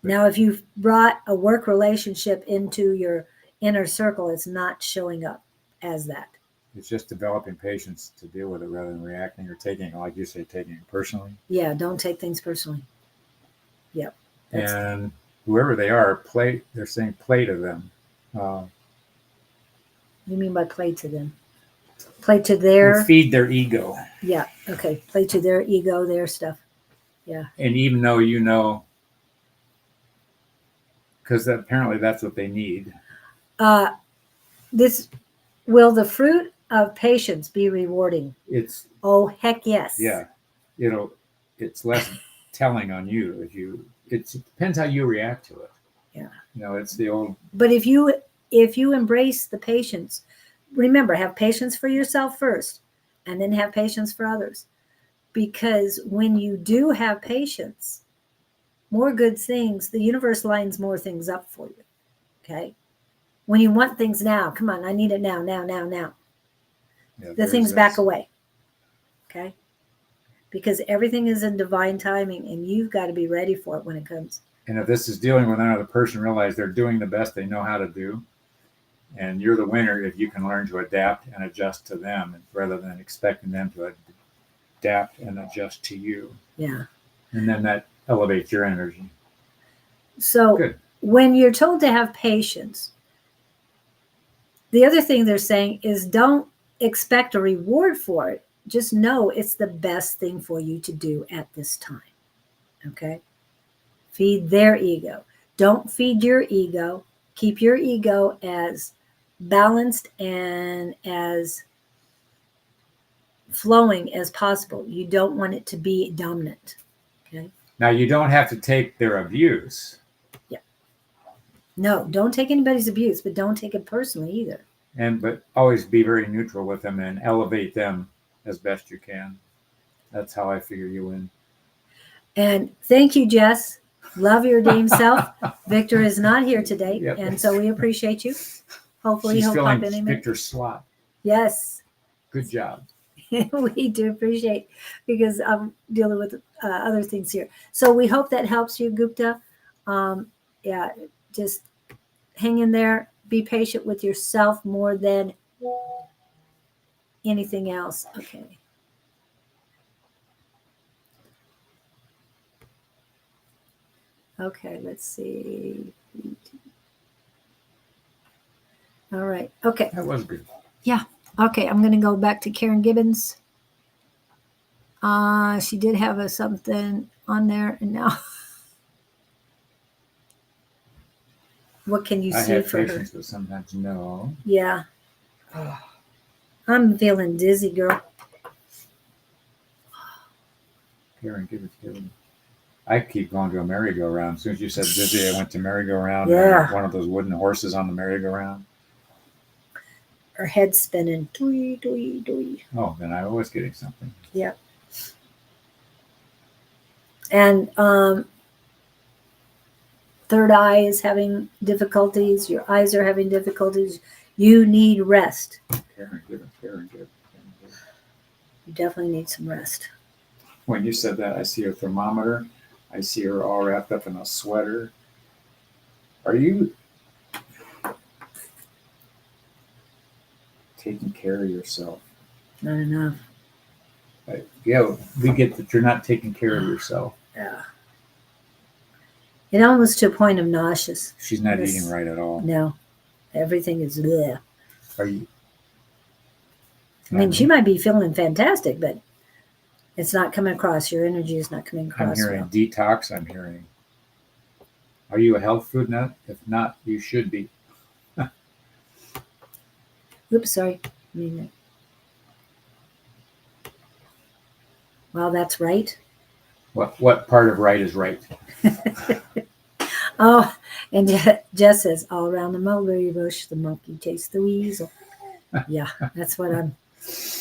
Now, if you've brought a work relationship into your inner circle, it's not showing up as that. It's just developing patience to deal with it rather than reacting or taking, like you say, taking it personally. Yeah, don't take things personally. Yep. And whoever they are, they're saying play to them. You mean by play to them? Play to their... Feed their ego. Yeah, okay. Play to their ego, their stuff. Yeah. And even though because apparently that's what they need. Will the fruit of patience be rewarding? Oh, heck yes. Yeah. It's less telling on you it depends how you react to it. Yeah. It's the old. But if you embrace the patience, remember, have patience for yourself first and then have patience for others. Because when you do have patience, more good things, the universe lines more things up for you. Okay. When you want things now, come on, I need it now. Yeah, the things back away. Okay. Because everything is in divine timing and you've got to be ready for it when it comes. And if this is dealing with another person, realize they're doing the best they know how to do. And you're the winner if you can learn to adapt and adjust to them rather than expecting them to adapt and adjust to you. Yeah. And then that elevates your energy. So when you're told to have patience, the other thing they're saying is don't expect a reward for it. Just know it's the best thing for you to do at this time. Okay? Feed their ego. Don't feed your ego. Keep your ego as balanced and as flowing as possible. You don't want it to be dominant. Okay? Now, you don't have to take their abuse. Yeah. No, don't take anybody's abuse, but don't take it personally either. But always be very neutral with them and elevate them as best you can. That's how I figure you win. And thank you, Jess. Love your damn self. Victor is not here today, and so we appreciate you. Hopefully he'll pop in a minute. Victor's slot. Yes. Good job. We do appreciate, because I'm dealing with other things here. So we hope that helps you, Gupta. Yeah, just hang in there. Be patient with yourself more than anything else. Okay. Okay, let's see. All right. Okay. That was good. Yeah. Okay, I'm going to go back to Karen Gibbons. She did have something on there, and now what can you see for her? But sometimes no. Yeah. I'm feeling dizzy, girl. Karen Gibbons. I keep going to a merry-go-round. As soon as you said dizzy, I went to merry-go-round. Yeah. One of those wooden horses on the merry-go-round. Her head's spinning. Dwee, dwee, dwee. Oh, then I was getting something. Yeah. And third eye is having difficulties. Your eyes are having difficulties. You need rest. Karen Gibbons. You definitely need some rest. When you said that, I see a thermometer. I see her all wrapped up in a sweater. Are you taking care of yourself? Not enough. Yeah, we get that you're not taking care of yourself. Yeah. It almost to a point of nauseous. She's not This- eating right at all. No, everything is bleh. Are you? I mean, she might be feeling fantastic, but it's not coming across. Your energy is not coming I'm across hearing well. detox. I'm hearing. Are you a health food nut? If not, you should be. Oops, sorry. I mean, well, that's right. What part of right is right? Oh, and Jess says, all around the mulberry bush, the monkey chased the weasel. Yeah, that's what I'm,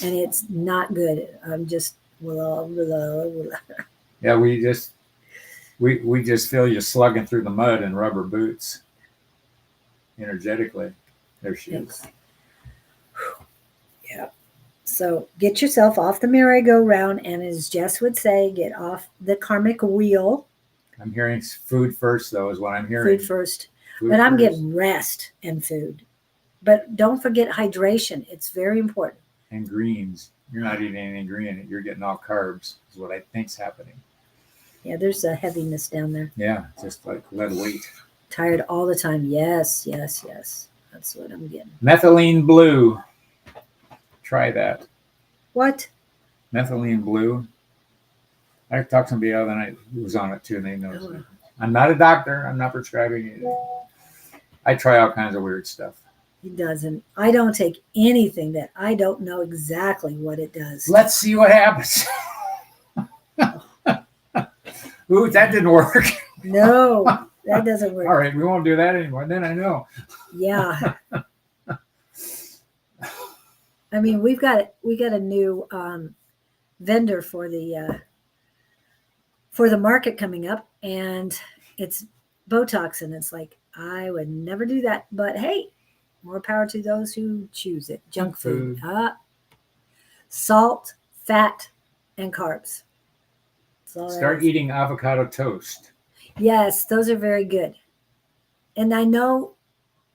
and it's not good. I'm just, blah, blah, blah. Yeah, we just feel you slugging through the mud in rubber boots. Energetically, there she is. Yeah. So get yourself off the merry-go-round, and as Jess would say, get off the karmic wheel. I'm hearing food first, though, is what I'm hearing. Food first. Food But I'm first. getting rest and food. But don't forget hydration. It's very important. And greens. You're not eating any green. You're getting all carbs. Is what I think's happening. Yeah, there's a heaviness down there. Yeah, just like lead weight. Tired all the time. Yes, yes, yes. That's what I'm getting. Methylene blue. Try that. What? Methylene blue. I talked to somebody the other night who was on it too, and they know. Oh. I'm not a doctor. I'm not prescribing it. I try all kinds of weird stuff. He doesn't. I don't take anything that I don't know exactly what it does. Let's see what happens. Ooh, that didn't work. No, that doesn't work. All right, we won't do that anymore. Then I know. Yeah. I mean, we got a new vendor for the market coming up, and it's Botox, and it's like, I would never do that, but hey, more power to those who choose it. Junk food. Salt, fat, and carbs. Start eating avocado toast. Yes, those are very good. And I know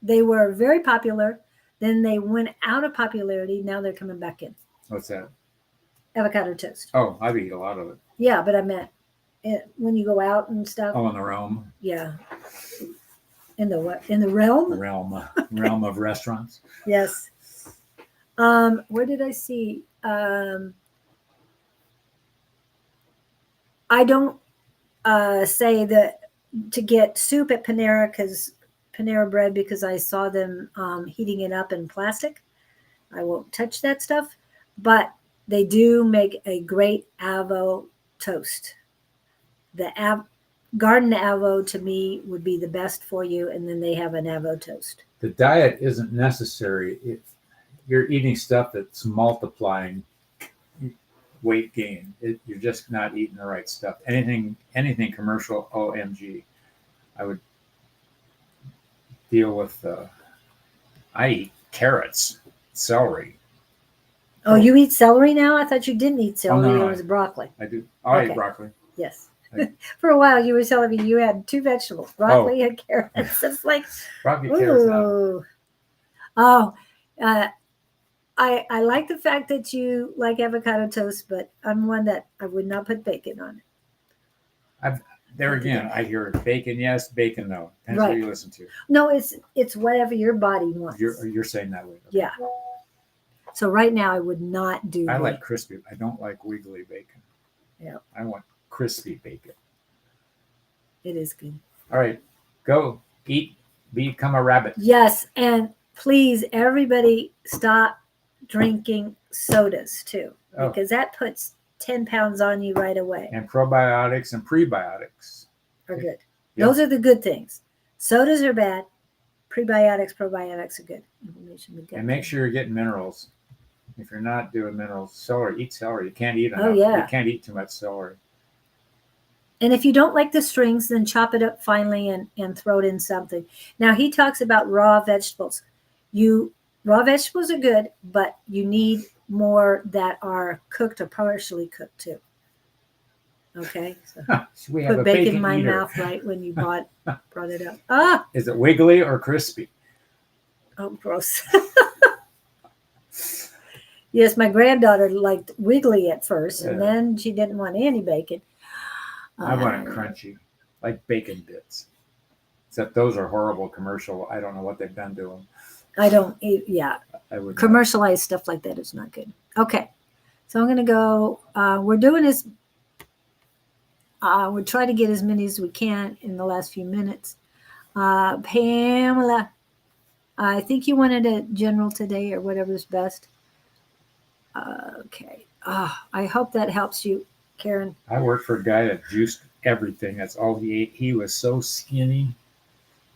they were very popular. Then they went out of popularity. Now they're coming back in. What's that? Avocado toast. Oh, I've eaten a lot of it. Yeah, but I meant when you go out and stuff. Oh, in the realm. Yeah. In the what? In the realm? Realm of restaurants. Yes. Where did I see? I don't say that to get soup at Panera Bread because I saw them heating it up in plastic. I won't touch that stuff, but they do make a great avo toast. The garden avo to me would be the best for you, and then they have an avo toast. The diet isn't necessary if you're eating stuff that's multiplying weight gain. You're just not eating the right stuff. Anything commercial, OMG. I would deal with. I eat carrots, celery. Oh, you eat celery now? I thought you didn't eat celery. no, It was broccoli. I do. I Okay. eat broccoli. Yes. For a while, you were telling me you had two vegetables, broccoli and carrots. It's like, Broccoli, carrots. Now. ooh. Oh, I like the fact that you like avocado toast, but I'm one that I would not put bacon on it. There again, I hear bacon yes, bacon no. Depends Right. what you listen to. No, it's whatever your body wants. You're saying that way. Okay. Yeah. So right now, I would not do. I like crispy. I don't like wiggly bacon. Yeah. I want crispy bacon. It is good. All right, go eat, become a rabbit. Yes, and please, everybody, stop drinking sodas too, Oh. because that puts 10 pounds on you right away. And probiotics and prebiotics. Are good. Yeah. Those are the good things. Sodas are bad. Probiotics are good. And make sure you're getting minerals. If you're not doing minerals, celery, eat celery. You can't eat enough. Oh, yeah. You can't eat too much celery. And if you don't like the strings, then chop it up finely and throw it in something. Now, he talks about raw vegetables. Raw vegetables are good, but you need more that are cooked or partially cooked too. Okay? So So we have put a bacon in my eater. mouth right when you brought it up. Ah! Is it wiggly or crispy? Oh, gross. Yes, my granddaughter liked wiggly at first, and Yeah. then she didn't want any bacon. I want it crunchy. like bacon bits. Except those are horrible commercial. I don't know what they've done to them. I don't eat, yeah. I would not. Commercialized stuff like that is not good. Okay. So I'm going to go, we're doing this. We'll try to get as many as we can in the last few minutes. Pamela, I think you wanted a general today or whatever's best. Okay. I hope that helps you, Karen. I worked for a guy that juiced everything. That's all he ate. He was so skinny.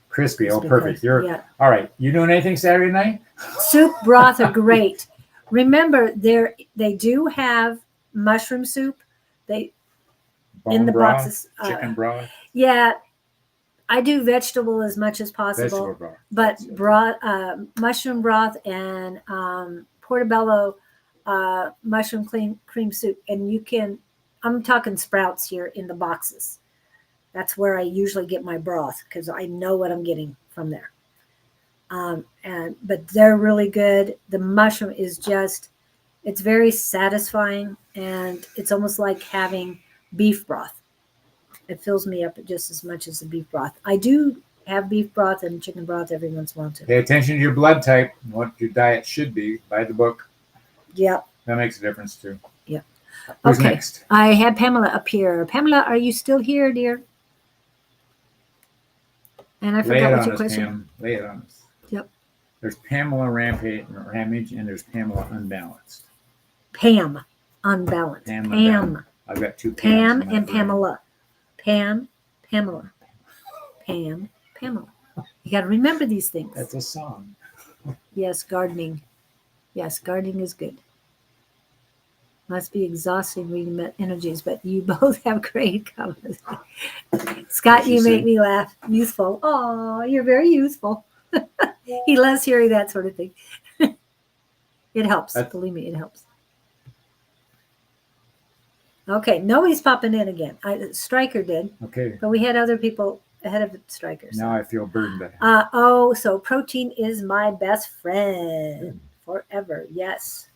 Crispy. Oh, perfect. Yeah. All right. You doing anything Saturday night? Soup broth are great. Remember, they do have mushroom soup. They Bone in the broth, boxes. chicken broth, Yeah, I do vegetable as much as possible, vegetable broth. but That's it. broth, mushroom broth, and portobello mushroom cream soup. And you can, I'm talking Sprouts here in the boxes. That's where I usually get my broth because I know what I'm getting from there. But they're really good. The mushroom is just, it's very satisfying, and it's almost like having beef broth. It fills me up just as much as the beef broth. I do have beef broth and chicken broth every once in a while too. Pay attention to your blood type, what your diet should be. Buy the book. Yep. That makes a difference too. Yep. Who's Okay. next? I had Pamela up here. Pamela, are you still here, dear? And I Lay it forgot what on your us, question. Pam. Lay it on us. Yep. There's Pamela Ramage, and there's Pamela Unbalanced. Pam, unbalanced. Pam, Pam. unbalanced. I've got two Pams Pam in my and brain. Pamela. Pam, Pamela. Pam, Pamela. You got to remember these things. That's a song. Yes, gardening. Yes, gardening is good. Must be exhausting reading about energies, but you both have great comments. Scott, What'd she you make say? me laugh. Youthful. Oh, you're very youthful. He loves hearing that sort of thing. It helps. Believe me, it helps. Okay, nobody's popping in again. Stryker did, Okay. but we had other people ahead of Strikers. Now I feel burdened. So protein is my best friend forever. Yes.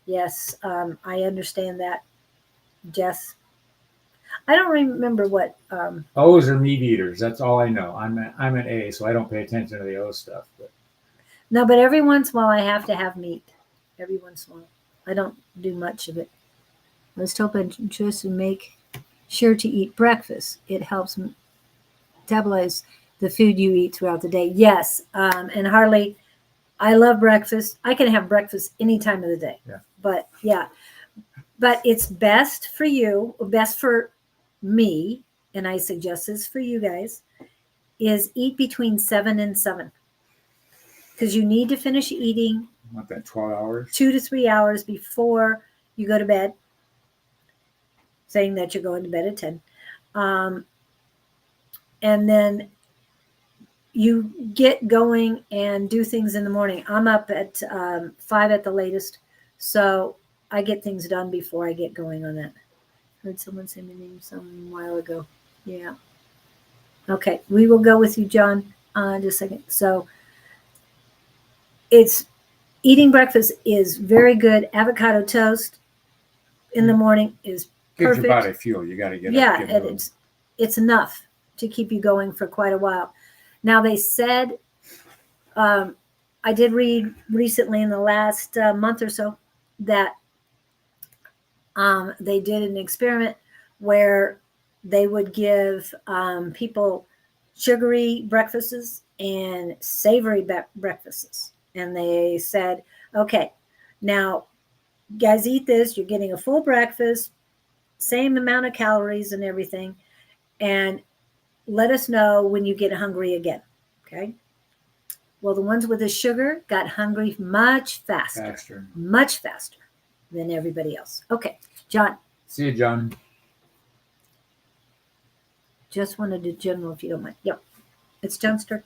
Yes, I understand that, Jess. I don't remember what. O's are meat eaters. That's all I know. I'm an A, so I don't pay attention to the O stuff. No, but every once in a while I have to have meat. Every once in a while. I don't do much of it. Let's hope and just make sure to eat breakfast. It helps metabolize the food you eat throughout the day. Yes, and Harley, I love breakfast. I can have breakfast any time of the day. Yeah. But yeah, but it's best for you, best for me, and I suggest this for you guys, is eat between 7 and 7. Because you need to finish eating What, that 12 hours? 2 to 3 hours before you go to bed, saying that you're going to bed at 10. And then you get going and do things in the morning. I'm up at 5 at the latest, so I get things done before I get going on that. Heard someone say my name some while ago. Yeah. Okay, we will go with you, John, just a second. So it's eating breakfast is very good. Avocado toast in the morning is Gives perfect. your body fuel. You got to get up. Yeah, get and moving. it's enough to keep you going for quite a while. Now they said, I did read recently in the last month or so that they did an experiment where they would give people sugary breakfasts and savory breakfasts. And they said, okay, now guys, eat this. You're getting a full breakfast, same amount of calories and everything. And let us know when you get hungry again. Okay. Well, the ones with the sugar got hungry much faster. Much faster than everybody else. Okay, John. See you, John. Just wanted to general, if you don't mind. Yep. It's John's turn.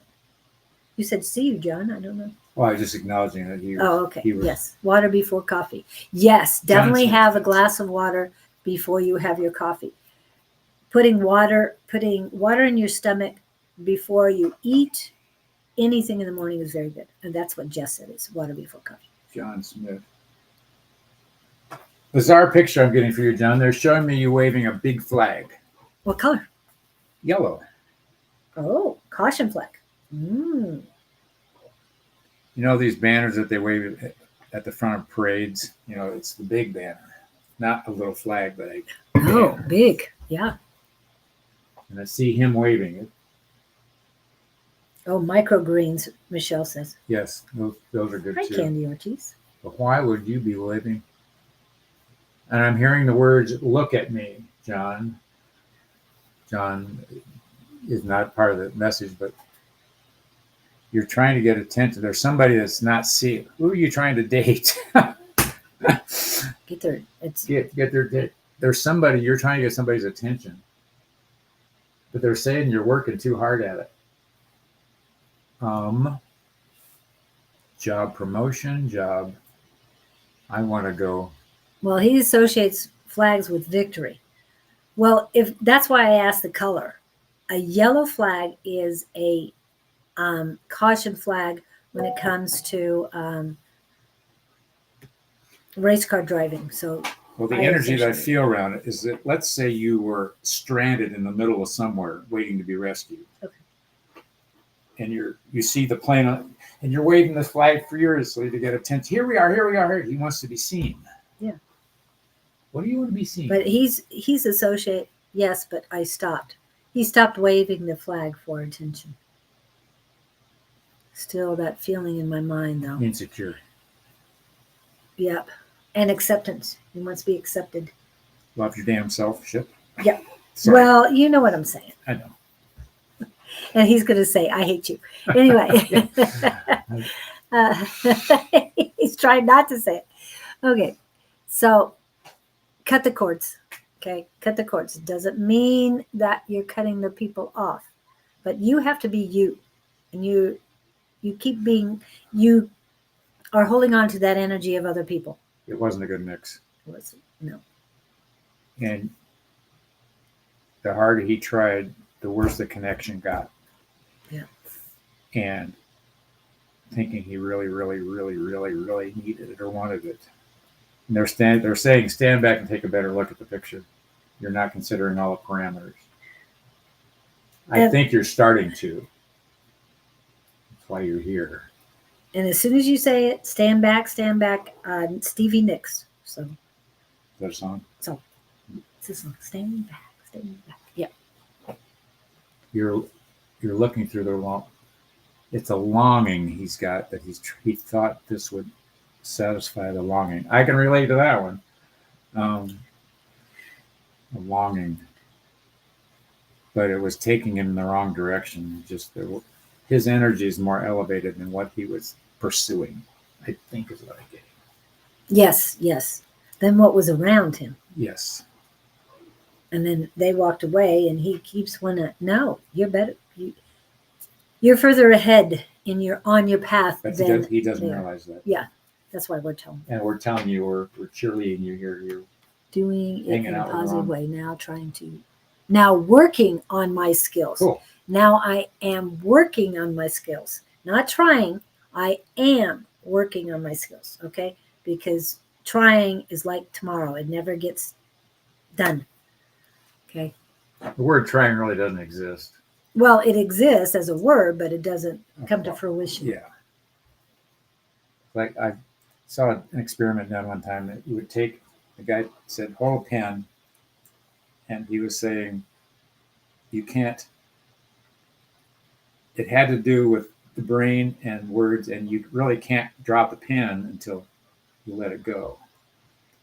You said see you, John. I don't know. Well, I was just acknowledging that he was. Oh, okay. Yes. Water before coffee. Yes, definitely have a glass of water before you have your coffee. Putting water in your stomach before you eat anything in the morning is very good. And that's what Jess said, is water before coffee. John Smith. Bizarre picture I'm getting for you, John. They're showing me you waving a big flag. What color? Yellow. Oh, caution flag. Mm. You know these banners that they wave at the front of parades? You know, it's the big banner, not a little flag, but a Oh, banner. big. Yeah. And I see him waving it. Oh, microgreens, Michelle says. Yes, those are good Hi, too. Candy Ortiz. But why would you be living? And I'm hearing the words, look at me, John. John is not part of the message, but you're trying to get attention. There's somebody that's not seeing. Who are you trying to date? Get their, it's, get their date. There's somebody, you're trying to get somebody's attention, but they're saying you're working too hard at it. Job promotion, I want to go. well, he associates flags with victory. Well, if that's why I asked the color. A yellow flag is a caution flag when it comes to race car driving. So Well, the I energy that I associate- feel around it is that, let's say you were stranded in the middle of somewhere waiting to be rescued. Okay. And you see the plane and you're waving this flag furiously to get attention. Here we are. He wants to be seen. Yeah. What do you want to be seen? But he's associate. Yes, but I stopped. He stopped waving the flag for attention. Still that feeling in my mind though. Insecure. Yep. And acceptance. He wants to be accepted. Love your damn self, shit. Yep. Sorry. Well, you know what I'm saying. I know. And he's going to say, I hate you. Anyway. He's trying not to say it. Okay. So cut the cords. Okay. Cut the cords. It doesn't mean that you're cutting the people off, but you have to be you. And you keep being, you are holding on to that energy of other people. It wasn't a good mix. No. And the harder he tried, the worse the connection got. Yeah. And thinking he really needed it or wanted it. And they're saying, stand back and take a better look at the picture. You're not considering all the parameters. I think you're starting to. That's why you're here. And as soon as you say it, stand back, Stevie Nicks. So Is that a song? it's this one, stand back. Yeah. You're looking through the it's a longing he's got that he thought this would satisfy the longing. I can relate to that one. A longing, but it was taking him in the wrong direction. His energy is more elevated than what he was pursuing, I think is what I get. Yes. Then what was around him. Yes. And then they walked away and he keeps wanting, no, you're better. You're further ahead on your path But than he doesn't they are. realize that. Yeah. That's why we're telling you. And we're telling you, we're cheerleading you here. You're Doing it hanging in a out with positive Ron. way. Now working on my skills. Cool. Now I am working on my skills. Not trying. I am working on my skills. Okay. Because trying is like tomorrow. It never gets done. Okay. The word trying really doesn't exist. Well, it exists as a word, but it doesn't come to fruition. Yeah. Like I saw an experiment done one time that you would take, the guy said, hold a pen, and he was saying, you can't, it had to do with the brain and words, and you really can't drop the pen until you let it go.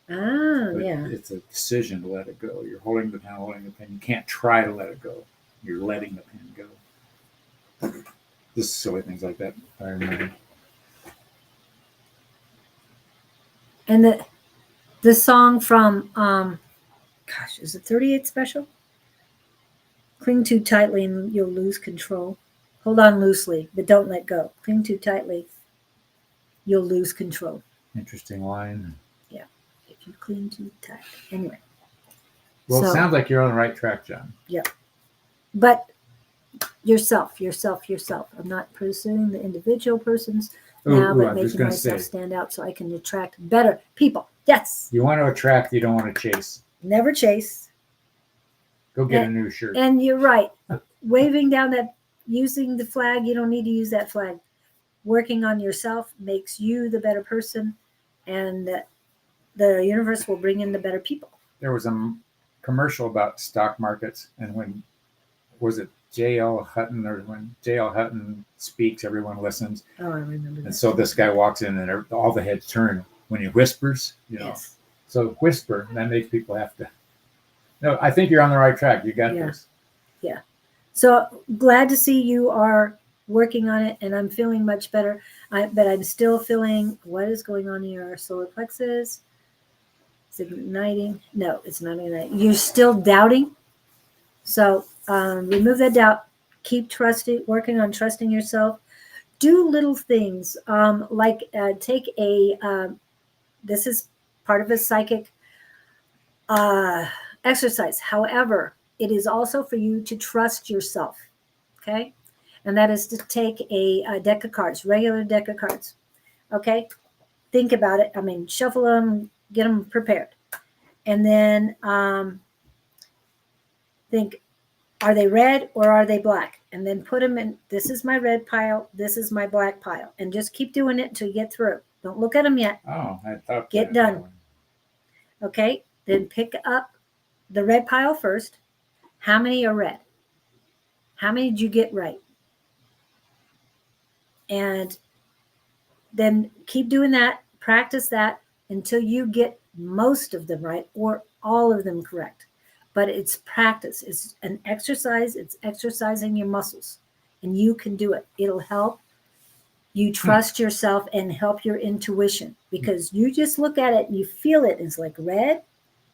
Ah, But yeah. it's a decision to let it go. You're holding the pen. You can't try to let it go. You're letting the pen go. Just silly things like that I remember. And the song from gosh, is it 38 Special? Cling too tightly and you'll lose control. Hold on loosely, but don't let go. Cling too tightly, you'll lose control. Interesting line. If you cling too tight. Anyway. Well, So- it sounds like you're on the right track, John. But yourself. I'm not pursuing the individual persons now, but I'm just making going to myself say, stand out so I can attract better people. Yes. you want to attract, you don't want to chase. Never chase. Go get a new shirt. And you're right. Waving down that, using the flag, you don't need to use that flag. Working on yourself makes you the better person, and the universe will bring in the better people. There was a commercial about stock markets, and when was it J.L. Hutton, or when J.L. Hutton speaks, everyone listens. Oh, I remember that. And so this guy walks in, and all the heads turn when he whispers. Yes. So whisper, that makes people have to. No, I think you're on the right track. You got this. Yeah. So glad to see you are working on it, and I'm feeling much better. But I'm still feeling what is going on in your solar plexus. Is it igniting? No, it's not igniting. You're still doubting. So remove that doubt. Keep trusting, working on trusting yourself. Do little things like take a. This is part of a psychic exercise. However, it is also for you to trust yourself. Okay. And that is to take a deck of cards, regular deck of cards. Okay. Think about it. I mean, shuffle them, get them prepared. And then think, are they red or are they black? And then put them in, this is my red pile, this is my black pile. And just keep doing it until you get through. Don't look at them yet. Oh, I thought. Get done. Okay. Then pick up the red pile first. How many are red? How many did you get right? And then keep doing that. Practice that until you get most of them right or all of them correct. But it's practice. It's an exercise. It's exercising your muscles. And you can do it. It'll help you trust yourself and help your intuition, because you just look at it and you feel it. It's like red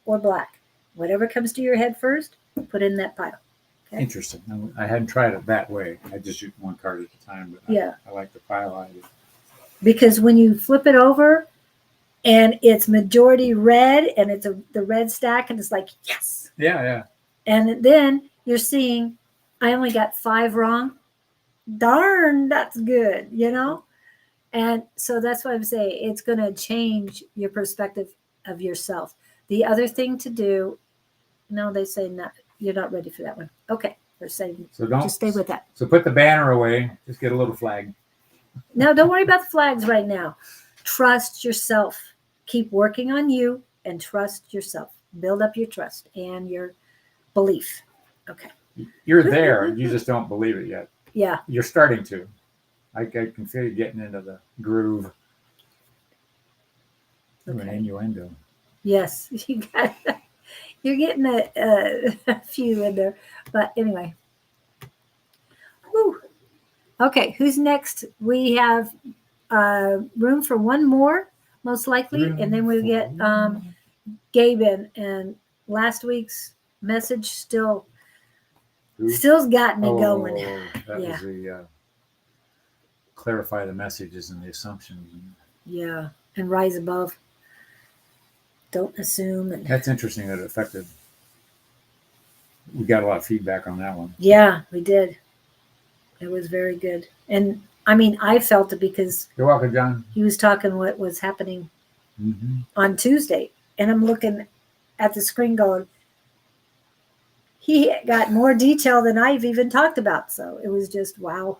or black. Whatever comes to your head first, put in that pile. Okay? Interesting. I hadn't tried it that way. I just used one card at a time. But Yeah. I like the pile idea. Because when you flip it over and it's majority red and it's the red stack and it's like, yes. Yeah. And then you're seeing, I only got 5 wrong. Darn, that's good, And so that's what I'm saying. It's going to change your perspective of yourself. The other thing to do, no, they say not, you're not ready for that one. Okay. They're saying, So don't just stay with that. So put the banner away. Just get a little flag. No, don't worry about the flags right now. Trust yourself. Keep working on you and trust yourself. Build up your trust and your belief. Okay. You're there. You just don't believe it yet. Yeah. You're starting to. I can feel you getting into the groove. Okay. An innuendo. Yes, you're getting a few in there, but anyway. Woo. Okay, who's next? We have room for one more, most likely, and then we'll get Gabe in. And last week's message still's got me going. That was the clarify the messages and the assumptions. Yeah, and rise above. Don't assume. And that's interesting that it affected. We got a lot of feedback on that one. Yeah, we did. It was very good. And I mean, I felt it because you're welcome, John. He was talking what was happening on Tuesday. And I'm looking at the screen going, he got more detail than I've even talked about. So it was just wow.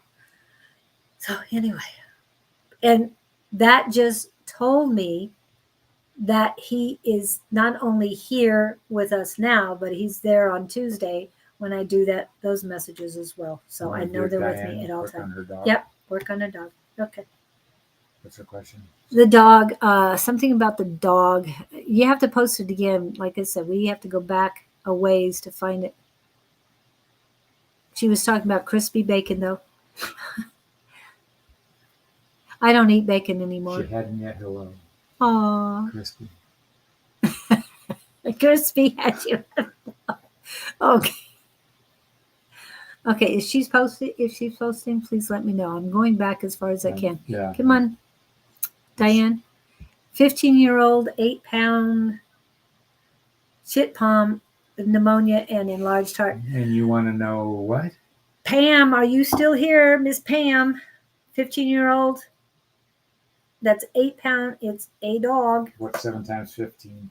So anyway, and that just told me that he is not only here with us now, but he's there on Tuesday when I do those messages as well. So I know they're with me at all times. Yep, work on a dog. Okay. What's the question? The dog, something about the dog. You have to post it again. Like I said, we have to go back a ways to find it. She was talking about crispy bacon, though. I don't eat bacon anymore. She hadn't yet. Hello. Aww. Crispy. Crispy had you. Okay. Okay, if she's posting, please let me know. I'm going back as far as I can. Yeah. Come on, Diane. 15-year-old, 8-pound shit palm, pneumonia, and enlarged heart. And you want to know what? Pam, are you still here, Miss Pam? 15-year-old. That's 8 pound. It's a dog. What's 7 times 15?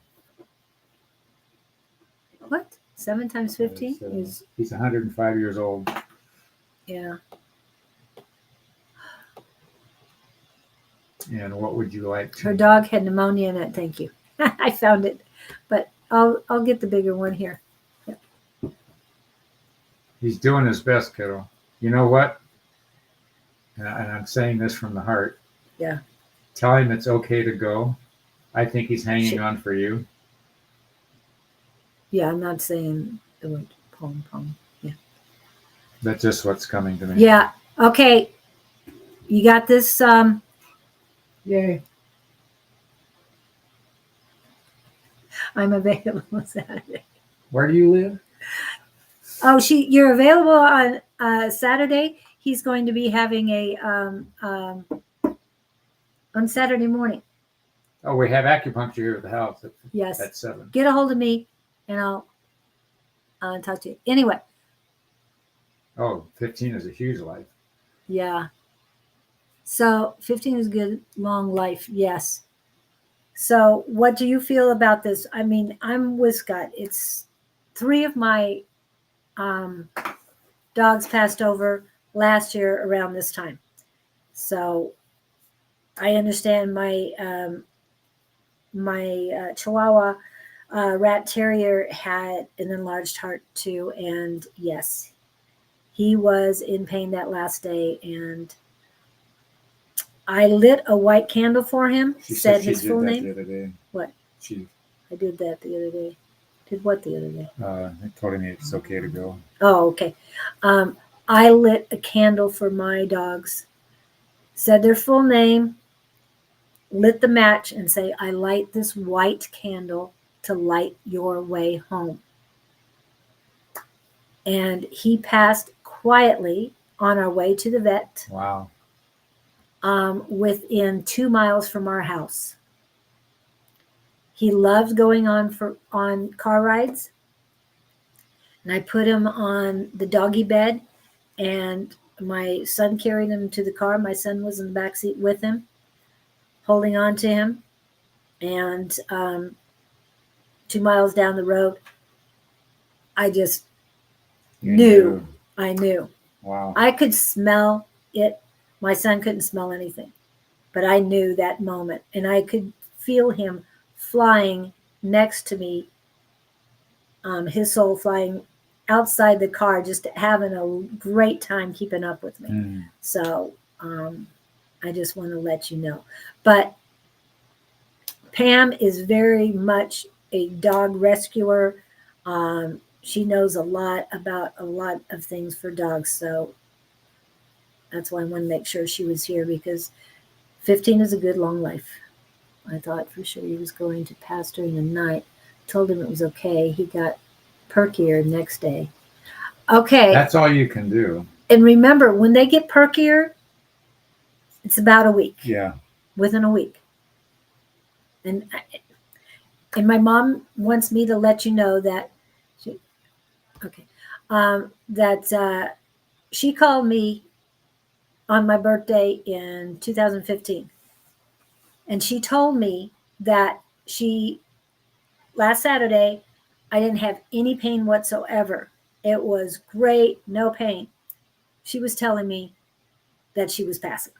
What? 7 times 15 is, He's 105 years old. yeah. And what would you like to? Her dog had pneumonia in it. Thank you. I found it, but I'll get the bigger one here. He's doing his best, kiddo. You know what? And I'm saying this from the heart. Yeah. Tell him it's okay to go. I think he's hanging on for you. Yeah, I'm not saying the word pom. Yeah. That's just what's coming to me. Yeah. Okay. You got this. Yay. I'm available Saturday. Where do you live? Oh, you're available on Saturday. He's going to be having a on Saturday morning. Oh, we have acupuncture here at the house Yes. at 7. Get a hold of me, and I'll talk to you. Anyway. Oh, 15 is a huge life. Yeah. So 15 is good, long life. Yes. So what do you feel about this? I mean, I'm with Scott. It's 3 of my dogs passed over last year around this time. So I understand my Chihuahua rat terrier had an enlarged heart too, and yes, he was in pain that last day. And I lit a white candle for him. She said said his she full did that name. the other day. What? I did that the other day. Did what the other day? They told me it's okay to go. Oh, okay. I lit a candle for my dogs. Said their full name. Lit the match and say, I light this white candle to light your way home. And he passed quietly on our way to the vet. Wow. Within 2 miles from our house. He loved going on car rides. And I put him on the doggy bed, and my son carried him to the car. My son was in the back seat with him, holding on to him. And 2 miles down the road, I just knew. I knew. Wow. I could smell it. My son couldn't smell anything, but I knew that moment, and I could feel him flying next to me, his soul flying outside the car, just having a great time keeping up with me. Mm. So I just want to let you know. But Pam is very much a dog rescuer. She knows a lot about a lot of things for dogs. So that's why I want to make sure she was here, because 15 is a good long life. I thought for sure he was going to pass during the night. Told him it was okay. He got perkier next day. Okay. That's all you can do. And remember, when they get perkier, it's about a week. Yeah. Within a week. And my mom wants me to let you know that she called me on my birthday in 2015. And she told me that last Saturday, I didn't have any pain whatsoever. It was great, no pain. She was telling me that she was passing.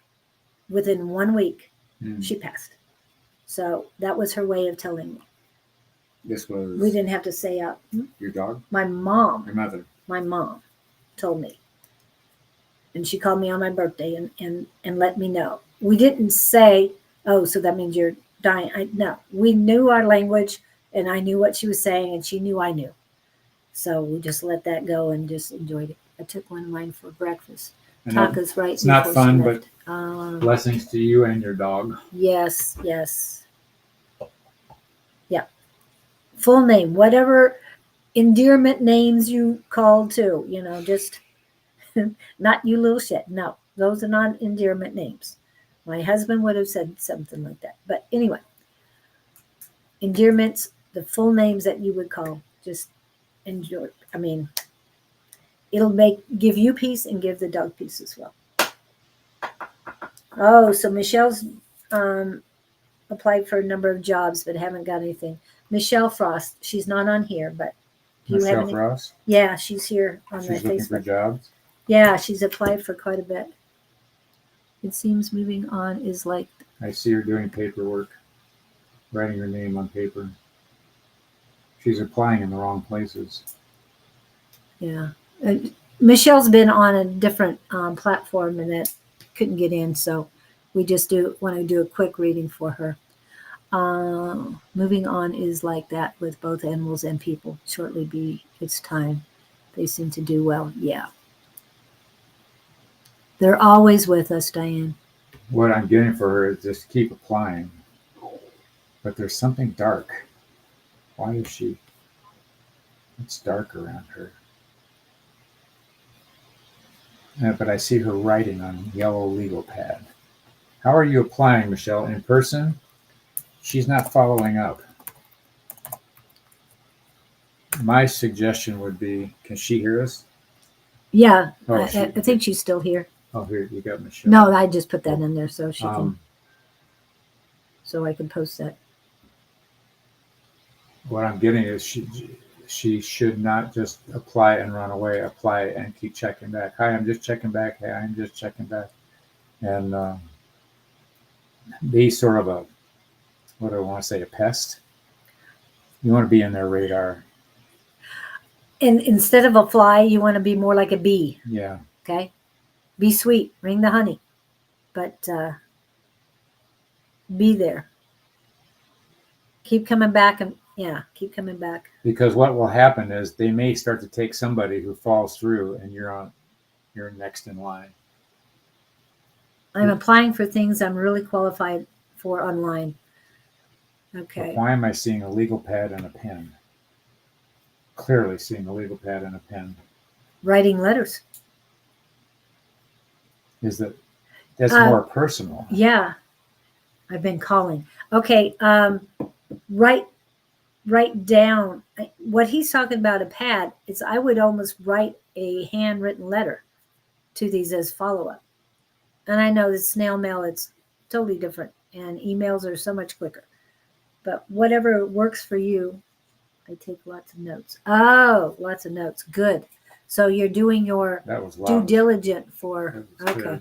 Within 1 week, she passed. So that was her way of telling me. We didn't have to say out. Your dog? My mom. Your mother? My mom told me. And she called me on my birthday and let me know. We didn't say, oh, so that means you're dying. No, we knew our language, and I knew what she was saying, and she knew I knew. So we just let that go and just enjoyed it. I took one of mine for breakfast. Tacos right. It's not fun, but blessings to you and your dog. Yes. Yeah. Full name, whatever endearment names you call to, just not you little shit. No, those are not endearment names. My husband would have said something like that. But anyway, endearments, the full names that you would call, just enjoy. I mean, it'll give you peace and give the dog peace as well. Oh, so Michelle's applied for a number of jobs but haven't got anything. Michelle Frost, she's not on here, but Do you have Michelle any? Frost. Yeah, she's here on She's the looking for Facebook. jobs. Yeah, she's applied for quite a bit. It seems moving on is like, I see her doing paperwork, writing her name on paper. She's applying in the wrong places. yeah. Michelle's been on a different platform and that couldn't get in, so we just want to do a quick reading for her. Moving on is like that with both animals and people. Shortly be its time. They seem to do well. Yeah. They're always with us, Diane. What I'm getting for her is just keep applying. But there's something dark. Why is she? It's dark around her. But I see her writing on yellow legal pad. How are you applying, Michelle? In person? She's not following up. My suggestion would be, can she hear us? Yeah, Oh, I think she's still here. Oh, here, you got Michelle. No, I just put that in there so she can, so I can post that. What I'm getting is she should not just apply and run away, apply and keep checking back. Hi, I'm just checking back. Hey, I'm just checking back. And be sort of a, what do I want to say, a pest. You want to be in their radar. And instead of a fly, you want to be more like a bee. Yeah. Okay. Be sweet, bring the honey, but be there. Keep coming back and keep coming back. Because what will happen is they may start to take somebody who falls through and you're next in line. I'm applying for things I'm really qualified for online. Okay. But why am I seeing a legal pad and a pen? Clearly seeing a legal pad and a pen. Writing letters. That's more personal. Yeah. I've been calling. Okay. Write down what he's talking about. A pad is I would almost write a handwritten letter to these as follow-up. And I know that snail mail, it's totally different, and emails are so much quicker. But whatever works for you, I take lots of notes. Oh, lots of notes. Good. So you're doing your due diligence for, okay.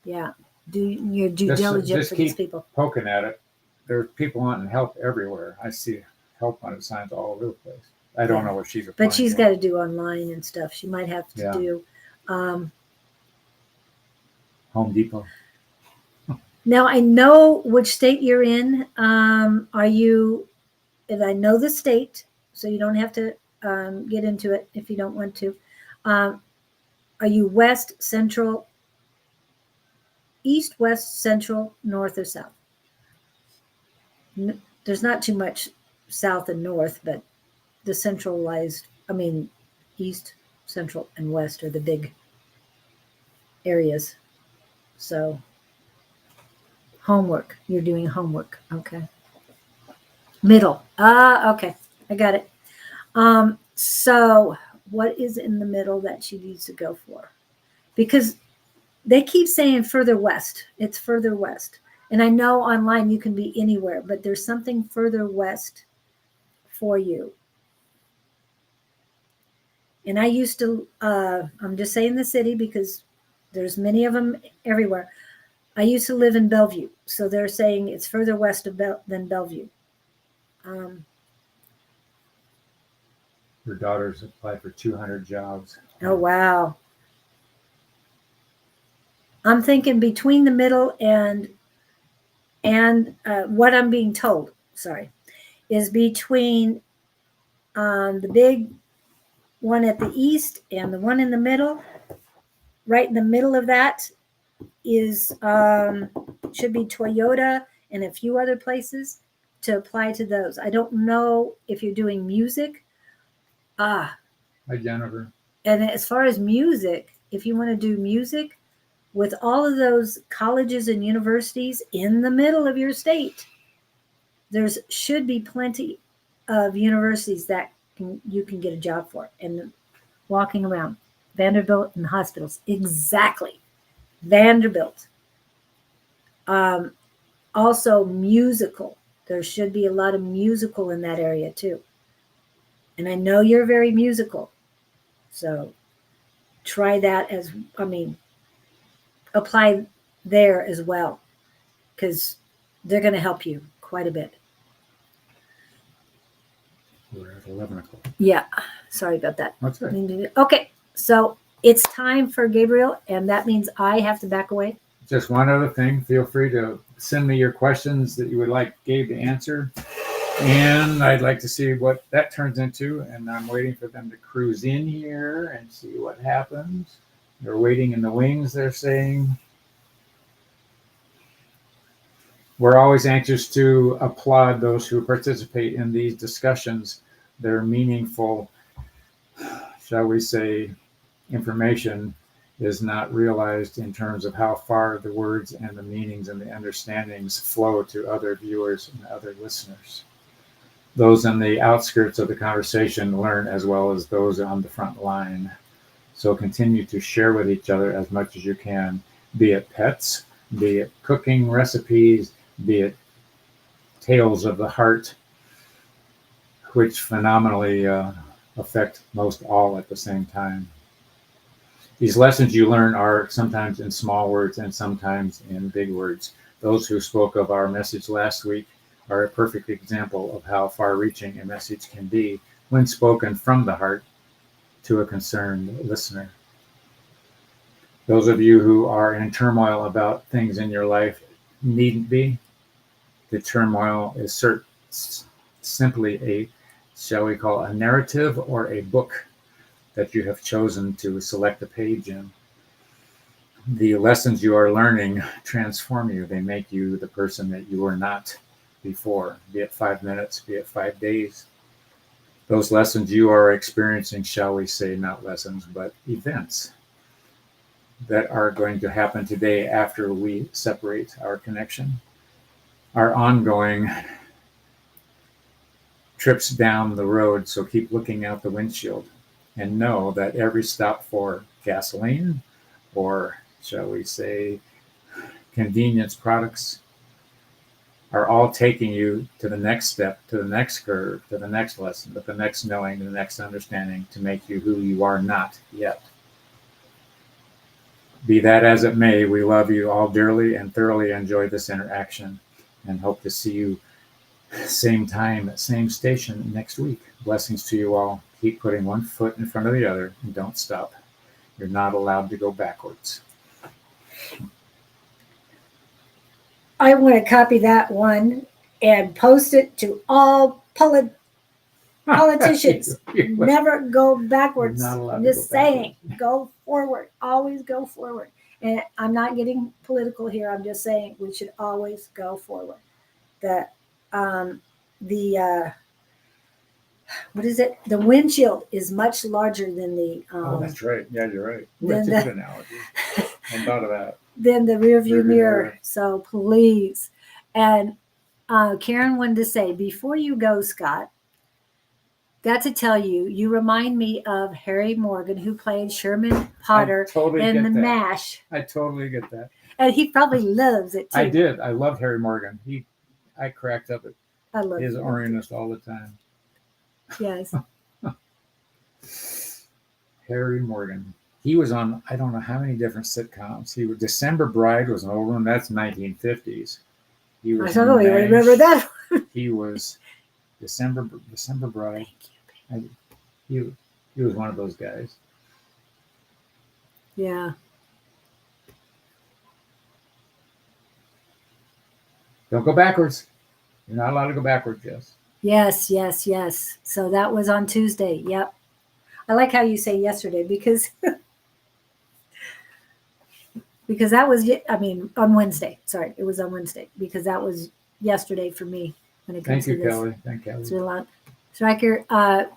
Yeah. Do your due diligence for these people. Poking at it. There's people wanting help everywhere. I see help wanted signs all over the place. I don't know what she's applying. But she's got to do online and stuff. She might have to do Home Depot. Now I know which state you're in. Are you? And I know the state, so you don't have to get into it if you don't want to. Are you west, central, east, west, central, north, or south? There's not too much south and north, but the centralized, east, central, and west are the big areas. So homework, you're doing homework. Okay. Middle. Okay. I got it. So what is in the middle that she needs to go for? Because they keep saying further west. It's further west. And I know online you can be anywhere, but there's something further west for you. And I used to, I'm just saying the city because there's many of them everywhere. I used to live in Bellevue. So they're saying it's further west of than Bellevue. Her daughters applied for 200 jobs. Oh, wow. I'm thinking between the middle and what I'm being told, is between the big one at the east and the one in the middle. Right in the middle of that is should be Toyota and a few other places to apply to those. I don't know if you're doing music. Hi, Jennifer. And as far as music, if you want to do music, with all of those colleges and universities in the middle of your state, should be plenty of universities that you can get a job for. And walking around Vanderbilt and hospitals, exactly. Vanderbilt. Also musical. There should be a lot of musical in that area too. And I know you're very musical. So try that apply there as well, because they're going to help you quite a bit. We're at 11 o'clock. Yeah. Sorry about that. That's right. Okay. So it's time for Gabriel, and that means I have to back away. Just one other thing. Feel free to send me your questions that you would like Gabe to answer. And I'd like to see what that turns into. And I'm waiting for them to cruise in here and see what happens. They're waiting in the wings, they're saying. We're always anxious to applaud those who participate in these discussions. They're meaningful, shall we say, information is not realized in terms of how far the words and the meanings and the understandings flow to other viewers and other listeners. Those in the outskirts of the conversation learn as well as those on the front line. So continue to share with each other as much as you can, be it pets, be it cooking recipes, be it tales of the heart, which phenomenally affect most all at the same time. These lessons you learn are sometimes in small words and sometimes in big words. Those who spoke of our message last week are a perfect example of how far-reaching a message can be when spoken from the heart to a concerned listener. Those of you who are in turmoil about things in your life needn't be. The turmoil is simply a, shall we call, a narrative or a book that you have chosen to select a page in. The lessons you are learning transform you. They make you the person that you were not before, be it 5 minutes, be it 5 days. Those lessons you are experiencing, shall we say, not lessons, but events that are going to happen today after we separate our connection, are ongoing trips down the road. So keep looking out the windshield and know that every stop for gasoline or, shall we say, convenience products are all taking you to the next step, to the next curve, to the next lesson, to the next knowing, to the next understanding, to make you who you are not yet. Be that as it may, we love you all dearly and thoroughly enjoy this interaction and hope to see you same time, same station next week. Blessings to you all. Keep putting one foot in front of the other and don't stop. You're not allowed to go backwards. I want to copy that one and post it to all politicians. Never go backwards. You're not allowed I'm to just go saying, backwards. go forward. Always go forward. And I'm not getting political here. I'm just saying we should always go forward. What is it? The windshield is much larger than the Oh, that's right. Yeah, you're right. Ooh, Then that's a the- good analogy. I thought of that. than the rear view Rearview mirror. mirror. So please. And Karen wanted to say, before you go, Scott, got to tell you, you remind me of Harry Morgan, who played Sherman Potter I totally in get the that. MASH. I totally get that. And he probably loves it too. I did. I loved Harry Morgan. I cracked up at I love his it. ornament all the time. Yes. Harry Morgan. He was on, I don't know how many different sitcoms. He was December Bride was an old one. That's 1950s. He I was totally MASH. remember that. He was December Bride. Thank you. He was one of those guys. Yeah. Don't go backwards. You're not allowed to go backwards, Jess. Yes. So that was on Tuesday. Yep. I like how you say yesterday because that was, on Wednesday. Sorry, it was on Wednesday because that was yesterday for me when it comes Thank you, to this. Kelly. Thank It's Kelly. a lot. Striker,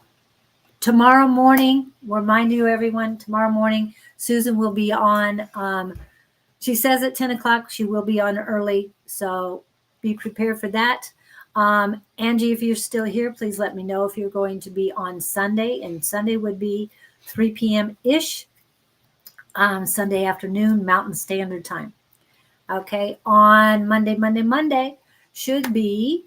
tomorrow morning, remind you everyone, tomorrow morning, Susan will be on. She says at 10 o'clock, she will be on early. So be prepared for that. Angie, if you're still here, please let me know if you're going to be on Sunday. And Sunday would be 3 p.m.-ish. Sunday afternoon, Mountain Standard Time. Okay. On Monday should be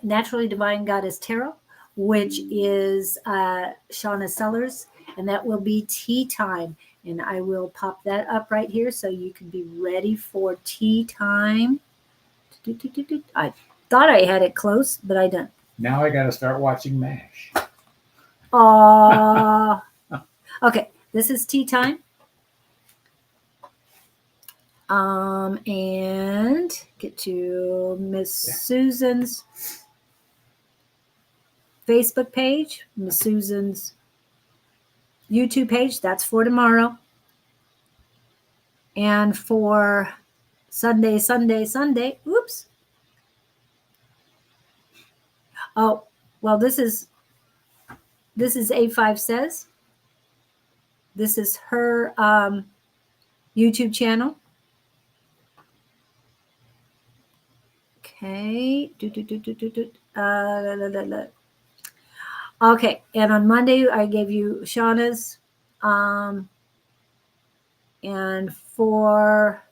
Naturally Divine Goddess Tarot, which is Shauna Sellers, and that will be tea time. And I will pop that up right here so you can be ready for tea time. I thought I had it close, but I don't. Now I got to start watching MASH. Okay, this is tea time. And get to Miss Susan's Facebook page, Miss Susan's YouTube page. That's for tomorrow. And for Sunday. Oops. Oh, well, this is A5 Says. This is her YouTube channel. Okay. Okay, and on Monday I gave you Shauna's, and for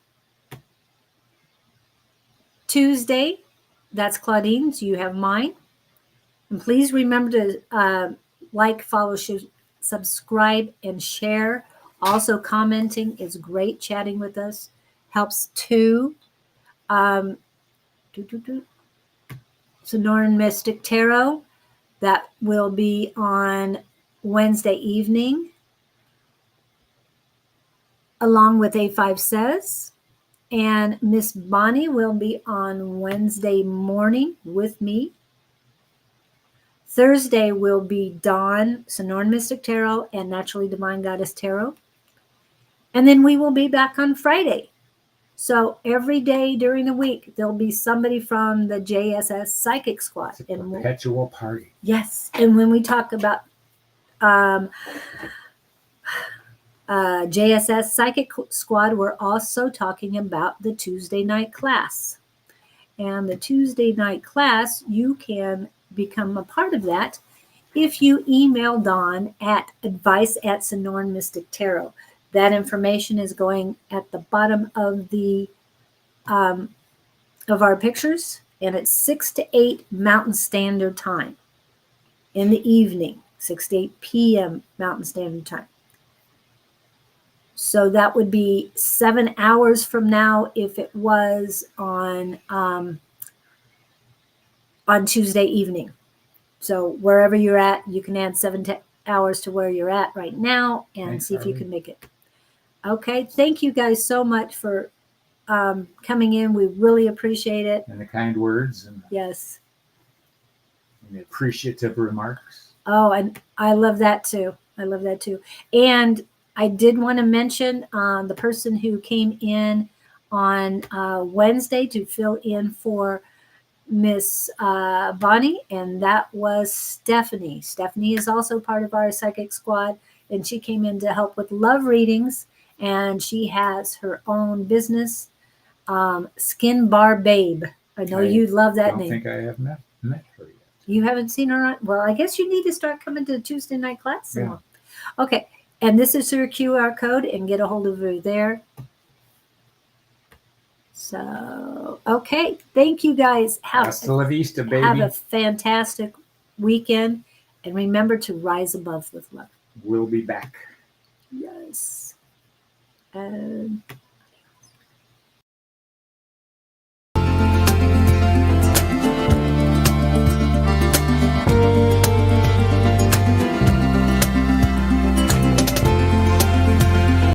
Tuesday, that's Claudine's. You have mine. And please remember to like, follow, subscribe, and share. Also, commenting is great. Chatting with us helps too. Sonoran Mystic Tarot, that will be on Wednesday evening, along with A5 Says. And Miss Bonnie will be on Wednesday morning with me. Thursday will be Dawn, Sonoran Mystic Tarot, and Naturally Divine Goddess Tarot. And then we will be back on Friday. So every day during the week, there'll be somebody from the JSS Psychic Squad. It's a perpetual party. Yes. And when we talk about JSS Psychic Squad, we're also talking about the Tuesday night class. And the Tuesday night class, you can become a part of that if you email Dawn at advice@Sonoran Mystic Tarot. That information is going at the bottom of the of our pictures, and it's 6 to 8 Mountain Standard Time in the evening, 6 to 8 p.m. Mountain Standard Time. So that would be 7 hours from now if it was on Tuesday evening. So wherever you're at, you can add 7 hours to where you're at right now and Thanks, see if you Harley. can make it. Okay, thank you guys so much for coming in. We really appreciate it. And the kind words and Yes. the appreciative remarks. Oh, and I love that too. I love that too. And I did want to mention the person who came in on Wednesday to fill in for Miss Bonnie, and that was Stephanie. Stephanie is also part of our psychic squad, and she came in to help with love readings, and she has her own business, Skin Bar Babe. I know you love that I don't name. think I have met her yet. You haven't seen her on? Well, I guess you need to start coming to the Tuesday night class some Yeah. more. Okay, and this is her QR code, and get a hold of her there. So, okay, thank you guys. Hasta la vista, baby. Have a fantastic weekend, and remember to rise above with love. We'll be back. Yes. And